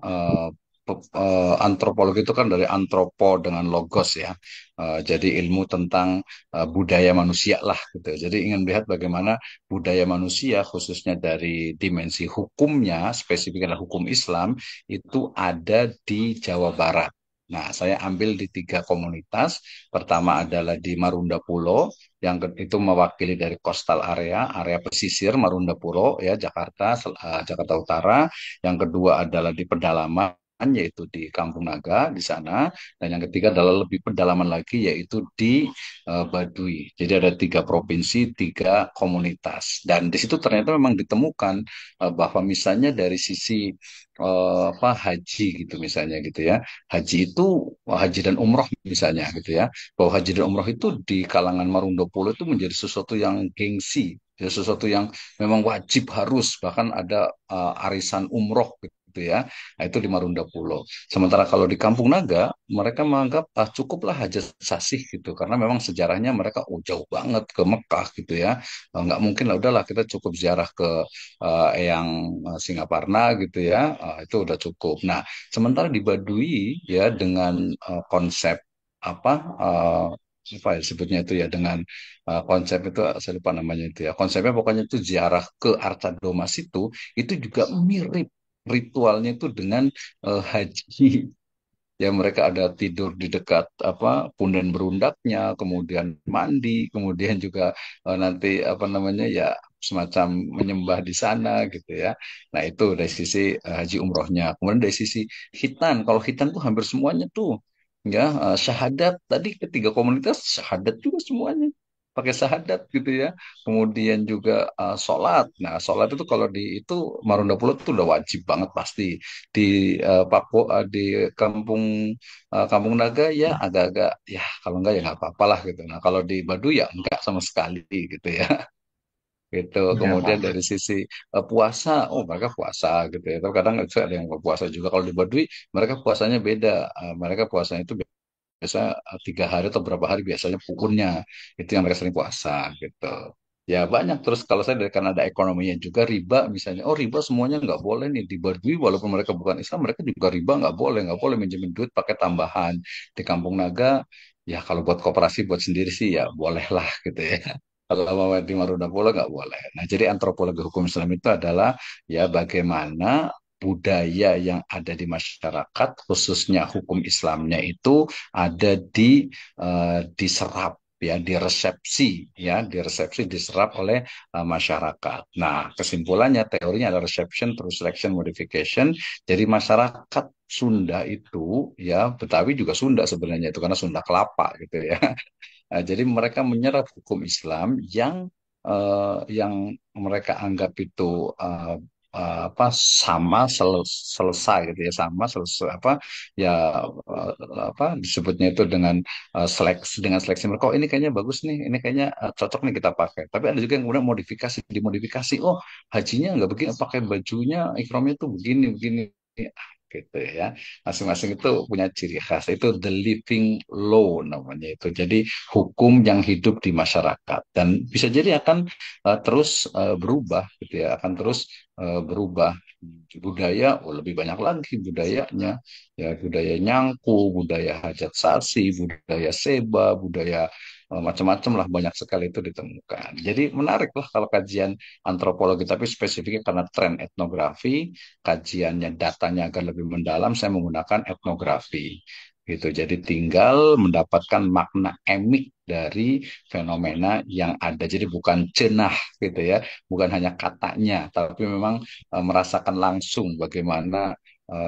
antropologi itu kan dari antropo dengan logos ya. Jadi ilmu tentang budaya manusia lah gitu. Jadi ingin melihat bagaimana budaya manusia, khususnya dari dimensi hukumnya, spesifik adalah hukum Islam, itu ada di Jawa Barat. Nah, saya ambil di tiga komunitas. Pertama adalah di Marunda Pulo, itu mewakili dari coastal area, area pesisir Marunda Pulo, ya Jakarta, Jakarta Utara. Yang kedua adalah di pedalaman, yaitu di Kampung Naga di sana, dan yang ketiga adalah lebih pedalaman lagi, yaitu di Baduy. Jadi ada tiga provinsi, tiga komunitas. Dan di situ ternyata memang ditemukan bahwa misalnya dari sisi apa haji gitu misalnya gitu ya. Haji itu haji dan umroh misalnya gitu ya. Bahwa haji dan umroh itu di kalangan Marundopolo itu menjadi sesuatu yang gengsi, ya sesuatu yang memang wajib harus bahkan ada arisan umroh gitu ya. Nah, itu di Marunda Pulo. Sementara kalau di Kampung Naga, mereka menganggap cukuplah Haja Sasih gitu, karena memang sejarahnya mereka jauh banget ke Mekah gitu ya. Nggak mungkin lah, udahlah kita cukup ziarah ke Eyang Singaparna gitu ya, itu udah cukup. Nah, sementara di Baduy ya dengan konsep apa apa ya sebutnya itu ya dengan konsep itu saya lupa namanya itu ya konsepnya pokoknya itu ziarah ke Arca Domas itu juga mirip ritualnya itu dengan haji. Ya mereka ada tidur di dekat apa punden berundaknya, kemudian mandi, kemudian juga nanti apa namanya ya semacam menyembah di sana gitu ya. Nah itu dari sisi haji umrohnya. Kemudian dari sisi khitan, kalau khitan tuh hampir semuanya tuh ya syahadat. Tadi ketiga komunitas syahadat juga semuanya pakai syahadat gitu ya. Kemudian juga sholat. Nah sholat itu kalau di itu Marunda Pulau itu udah wajib banget pasti di di kampung Kampung Naga ya agak-agak ya kalau enggak ya nggak apa-apa lah gitu. Nah kalau di Baduy ya enggak sama sekali gitu ya. Gitu. Ya, Kemudian Pak. dari sisi puasa, oh mereka puasa gitu ya. Tapi kadang juga ada yang nggak puasa juga. Kalau di Baduy mereka puasanya beda. Mereka puasanya itu biasa 3 hari atau berapa hari biasanya pukunnya itu yang mereka sering puasa gitu. Ya banyak terus kalau saya dari karena ada ekonominya juga riba misalnya oh riba semuanya nggak boleh nih di Baduy walaupun mereka bukan Islam mereka juga riba nggak boleh minjemin duit pakai tambahan di Kampung Naga ya kalau buat koperasi buat sendiri sih ya bolehlah gitu ya kalau mau di Marunda Pulau nggak boleh. Nah jadi antropologi hukum Islam itu adalah ya bagaimana budaya yang ada di masyarakat, khususnya hukum Islamnya itu ada diserap ya, diresepsi ya, diresepsi diserap oleh masyarakat. Nah, kesimpulannya teorinya adalah reception terus selection modification. Jadi masyarakat Sunda itu ya Betawi juga Sunda sebenarnya itu karena Sunda Kelapa gitu ya. Jadi mereka menyerap hukum Islam yang mereka anggap itu apa sama selesai gitu ya sama selesai apa ya eh, apa disebutnya itu dengan seleksi mereka oh ini kayaknya bagus nih ini kayaknya cocok nih kita pakai tapi ada juga yang kemudian dimodifikasi oh hajinya nggak begini pakai bajunya ikramnya tuh begini begini gitu ya. Masing-masing itu punya ciri khas. Itu the living law namanya itu. Jadi hukum yang hidup di masyarakat dan bisa jadi akan terus berubah gitu ya, akan terus berubah. Budaya lebih banyak lagi budayanya, ya budaya nyangku, budaya hajat sasi, budaya seba, budaya macam-macam lah, banyak sekali itu ditemukan. Jadi menarik lah kalau kajian antropologi, tapi spesifiknya karena tren etnografi, kajiannya datanya agar lebih mendalam, saya menggunakan etnografi gitu. Jadi tinggal mendapatkan makna emik dari fenomena yang ada. Jadi bukan cenah gitu ya, bukan hanya katanya, tapi memang merasakan langsung bagaimana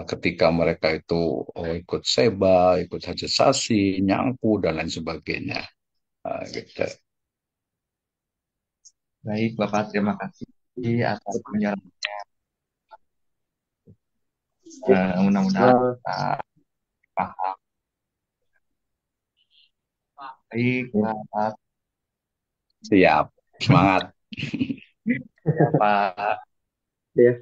ketika mereka itu ikut seba, ikut hajasasi, nyangku dan lain sebagainya. Gitu. Baik, Bapak, terima kasih atas penjelasan. Mudah-mudahan Eh, kita paham. Baik, Bapak. Siap, semangat. Pak. ya,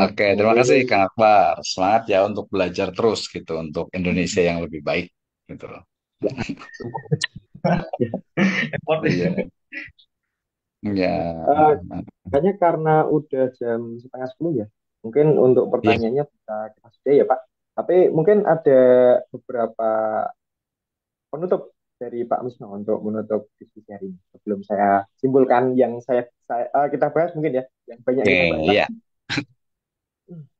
Oke, terima mungkin kasih Kang Akbar. Semangat ya untuk belajar terus gitu untuk Indonesia yang lebih baik gitu loh. ya, Effort. Iya, ya. eh, kayaknya karena udah jam setengah 10 ya. Mungkin untuk Iya. pertanyaannya bisa kita sudah ya Pak. Tapi mungkin ada beberapa penutup dari Pak Misno untuk menutup diskusi hari ini. Sebelum saya simpulkan yang kita bahas mungkin ya, yang banyak Oke, kita bahas iya. tadi.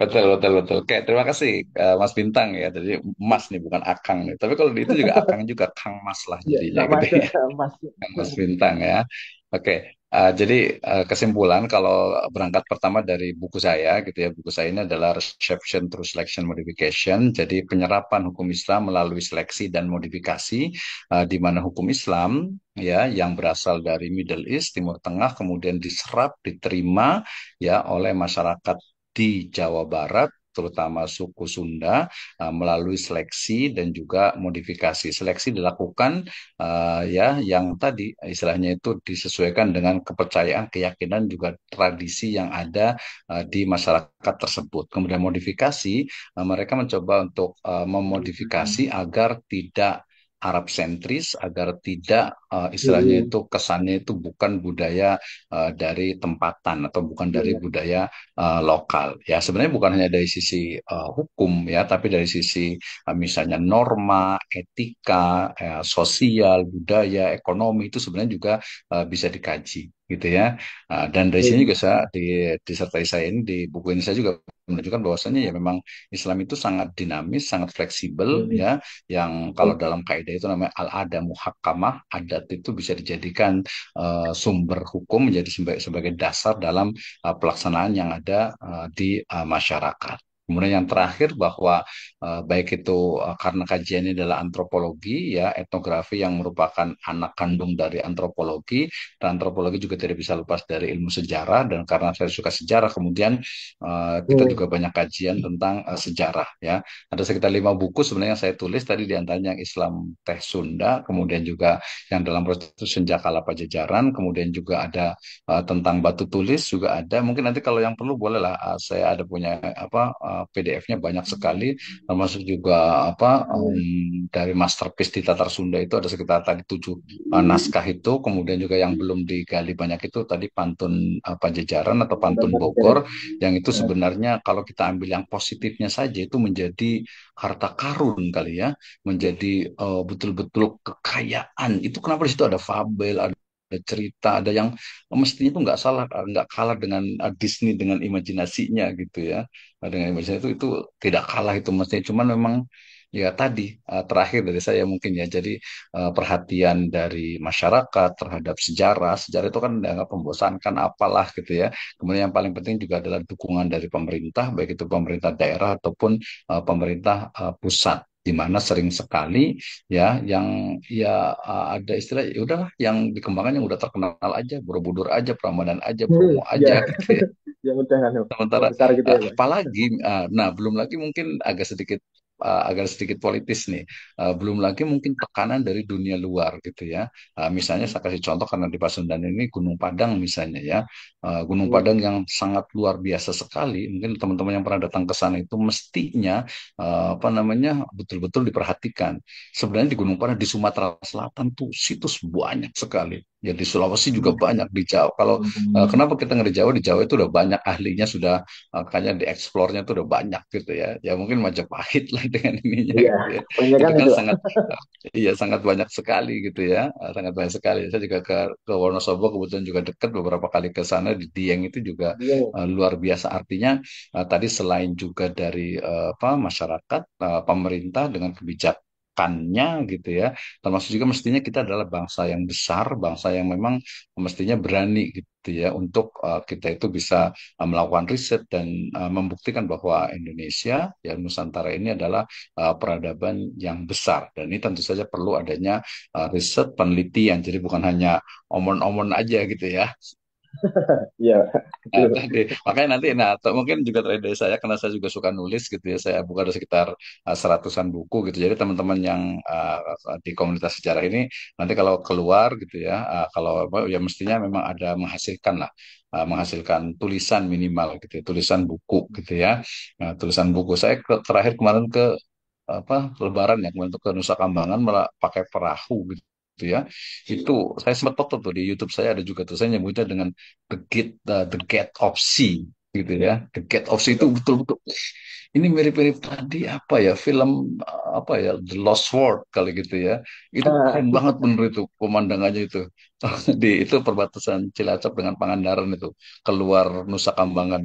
Betul, betul, betul. Oke, terima kasih Mas Bintang ya. Jadi Mas nih bukan Akang nih. Tapi kalau di itu juga Akang juga Kang Mas lah Ya, jadinya nggak gitu masuk ya. Mas. Kang Mas Bintang ya. Oke, jadi kesimpulan kalau berangkat pertama dari buku saya gitu ya. Buku saya ini adalah Reception through Selection Modification. Jadi penyerapan hukum Islam melalui seleksi dan modifikasi, di mana hukum Islam ya yang berasal dari Middle East, Timur Tengah, kemudian diserap, diterima ya oleh masyarakat di Jawa Barat, terutama suku Sunda, melalui seleksi dan juga modifikasi. Seleksi dilakukan ya yang tadi istilahnya itu disesuaikan dengan kepercayaan, keyakinan juga tradisi yang ada di masyarakat tersebut. Kemudian modifikasi, mereka mencoba untuk memodifikasi agar tidak Arab sentris, agar tidak istilahnya Hmm, itu kesannya itu bukan budaya dari tempatan atau bukan dari iya. budaya lokal. Ya sebenarnya bukan hanya dari sisi hukum ya, tapi dari sisi misalnya norma, etika, sosial, budaya, ekonomi itu sebenarnya juga bisa dikaji gitu ya. Dan dari sini Hmm, juga saya di disertasi saya ini di buku ini saya juga menunjukkan bahwasannya ya memang Islam itu sangat dinamis, sangat fleksibel hmm, ya, yang kalau dalam kaidah itu namanya al-ada muhakkamah, adat itu bisa dijadikan sumber hukum menjadi sebagai dasar dalam pelaksanaan yang ada di masyarakat. Kemudian yang terakhir bahwa baik itu karena kajian ini adalah antropologi ya, etnografi yang merupakan anak kandung dari antropologi, dan antropologi juga tidak bisa lepas dari ilmu sejarah, dan karena saya suka sejarah kemudian kita hmm, juga banyak kajian tentang sejarah ya. Ada sekitar 5 buku sebenarnya yang saya tulis tadi, di antaranya yang Islam Teh Sunda, kemudian juga yang dalam proses Senja Kala Pajajaran, kemudian juga ada tentang batu tulis juga ada. Mungkin nanti kalau yang perlu bolehlah, saya ada punya apa PDF-nya banyak sekali, termasuk juga apa dari masterpiece di Tatar Sunda itu ada sekitar tadi 7 naskah itu. Kemudian juga yang belum digali banyak itu tadi pantun Pajajaran atau Tentang pantun pelajaran. Bogor, yang itu Nah, sebenarnya kalau kita ambil yang positifnya saja itu menjadi harta karun kali ya, menjadi betul-betul kekayaan. Itu kenapa di situ ada fabel, ada cerita, ada yang mestinya itu nggak salah, nggak kalah dengan Disney dengan imajinasinya gitu ya. Dengan imajinasi itu tidak kalah itu mestinya. Cuman memang ya tadi terakhir dari saya mungkin ya. Jadi perhatian dari masyarakat terhadap sejarah, sejarah itu kan dianggap membosankan apalah gitu ya. Kemudian yang paling penting juga adalah dukungan dari pemerintah, baik itu pemerintah daerah ataupun pemerintah pusat, di mana sering sekali ya yang ya ada istilah ya udahlah yang dikembangkan yang udah terkenal aja, Borobudur aja, Prambanan aja, Bromo ya, aja gitu ya. yang udah kan, yang Sementara besar gitu ya Pak. apalagi nah belum lagi mungkin agak sedikit agak sedikit politis nih. Belum lagi mungkin tekanan dari dunia luar gitu ya. Misalnya saya kasih contoh karena di Pasundan ini Gunung Padang misalnya ya. Gunung Hmm. Padang yang sangat luar biasa sekali. Mungkin teman-teman yang pernah datang ke sana itu mestinya apa namanya betul-betul diperhatikan. Sebenarnya di Gunung Padang di Sumatera Selatan tuh situs banyak sekali. Ya di Sulawesi juga banyak di Jawa. Kalau kenapa kita nggak di Jawa? Di Jawa itu udah banyak ahlinya sudah kayaknya dieksplornya tuh udah banyak gitu ya. Ya mungkin Majapahit lah dengan ininya Iya, gitu ya. banyak kan Itu kan itu, Pak. sangat iya sangat banyak sekali gitu ya. Sangat banyak sekali. Saya juga ke Wonosobo kebetulan juga dekat beberapa kali ke sana di Dieng itu juga Iya, luar biasa. Artinya tadi selain juga dari apa masyarakat, pemerintah dengan kebijakannya gitu ya. Termasuk juga mestinya kita adalah bangsa yang besar, bangsa yang memang mestinya berani gitu ya untuk kita itu bisa melakukan riset dan membuktikan bahwa Indonesia ya Nusantara ini adalah peradaban yang besar dan ini tentu saja perlu adanya riset penelitian jadi bukan hanya omon-omon aja gitu ya. iya, Nah, betul. tadi makanya nanti nah atau mungkin juga dari saya karena saya juga suka nulis gitu ya saya buka ada sekitar seratusan buku gitu jadi teman-teman yang di komunitas sejarah ini nanti kalau keluar gitu ya kalau apa ya mestinya memang ada menghasilkan lah menghasilkan tulisan minimal gitu ya, tulisan buku gitu ya. Nah, tulisan buku saya terakhir kemarin ke apa Lebaran ya kemarin tuh ke Nusa Kambangan malah pakai perahu gitu ya itu saya sempat foto tuh di YouTube saya ada juga tuh saya nyebutnya dengan the Gate of Sea gitu ya the Gate of Sea itu betul-betul ini mirip-mirip tadi apa ya film apa ya The Lost World kali gitu ya itu Ah, keren banget bener itu pemandangannya itu di itu perbatasan Cilacap dengan Pangandaran itu keluar Nusa Kambangan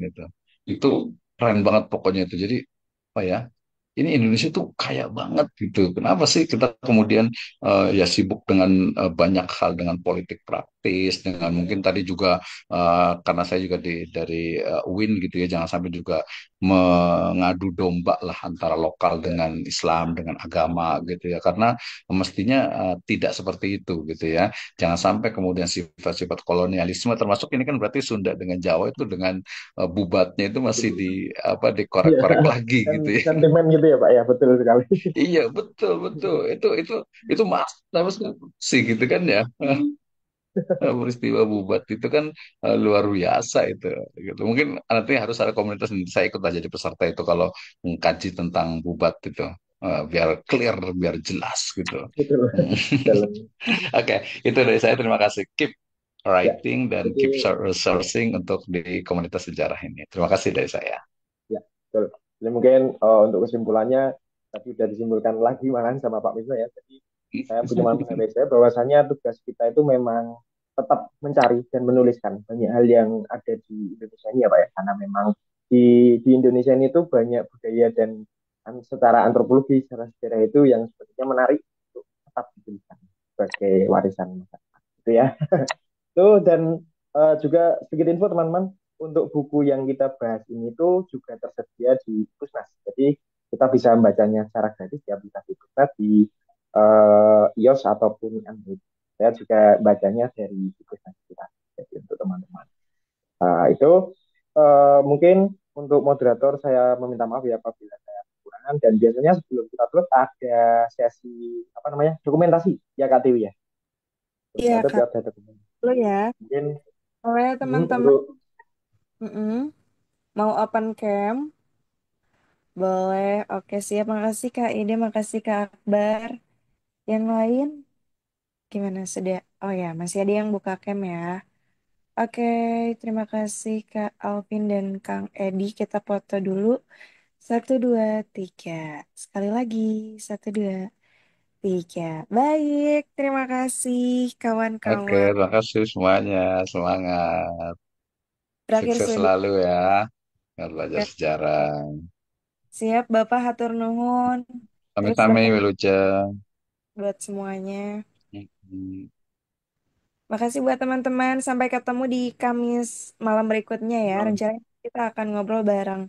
itu keren banget pokoknya itu jadi apa ya ini Indonesia tuh kaya banget gitu. Kenapa sih kita kemudian ya sibuk dengan banyak hal dengan politik praktis, dengan mungkin tadi juga karena saya juga dari UIN gitu ya, jangan sampai juga mengadu domba lah antara lokal dengan Islam dengan agama gitu ya. Karena mestinya tidak seperti itu gitu ya. Jangan sampai kemudian sifat-sifat kolonialisme termasuk ini kan berarti Sunda dengan Jawa itu dengan bubatnya itu masih di apa iya, dikorek-korek lagi kan gitu ya. sentimen gitu ya, Pak ya, betul sekali. Iya betul betul itu mas sih gitu kan ya. Peristiwa Bubat itu kan luar biasa itu gitu. Mungkin nanti harus ada komunitas nanti saya ikut aja di peserta itu kalau mengkaji tentang Bubat itu. Biar clear biar jelas gitu. Betul. Dalam Oke, itu dari saya terima kasih. Keep ya. writing dan Jadi keep researching untuk di komunitas sejarah ini. Terima kasih dari saya. ya, betul. Jadi mungkin untuk kesimpulannya tadi sudah disimpulkan lagi malahan sama Pak Misno ya. Jadi saya cuma mengambil saya bahwasanya tugas kita itu memang tetap mencari dan menuliskan banyak hal yang ada di Indonesia ini ya Pak ya. Karena memang di Indonesia ini tuh banyak budaya dan secara antropologi, secara sejarah itu yang sebenarnya menarik untuk tetap dituliskan sebagai warisan masyarakat. Itu ya. Tuh dan juga sedikit info teman-teman untuk buku yang kita bahas ini tuh juga tersedia di Pusnas. Jadi kita bisa membacanya secara gratis di aplikasi Pusnas di iOS ataupun Android. Saya juga bacanya dari Pusnas kita. Jadi untuk teman-teman. Itu mungkin untuk moderator saya meminta maaf ya apabila saya kekurangan dan biasanya sebelum kita tulis ada sesi apa namanya dokumentasi ya Kak Tiwi ya. Sebelum Iya, kita tulis Kak. ada dokumentasi. Dulu ya. Mungkin Oleh teman-teman, untuk mm-mm, mau open camp, boleh. Oke, siap. Makasih Kak Ide, makasih Kak Akbar. Yang lain, gimana sedia? Oh ya, masih ada yang buka camp ya. Oke, terima kasih Kak Alvin dan Kang Edi. Kita foto dulu. Satu, dua, tiga. Sekali lagi. Satu, dua, tiga. Baik, terima kasih Oke, kawan-kawan. terima kasih semuanya. Semangat. Berakhir Sukses sudah. selalu ya. Belajar sejarah. Siap, Bapak hatur nuhun. Terus Sami-sami, berkah Wilujeng. buat semuanya. Hmm. Makasih buat teman-teman. Sampai ketemu di Kamis malam berikutnya ya. malam. Rencananya kita akan ngobrol bareng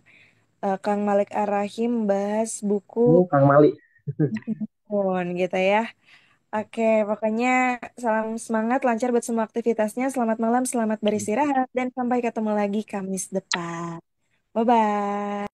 Kang Malik Ar-Rahim bahas buku Kang Malik. pun gitu ya. Oke, pokoknya salam semangat, lancar buat semua aktivitasnya. Selamat malam, selamat beristirahat, dan sampai ketemu lagi Kamis depan. Bye-bye.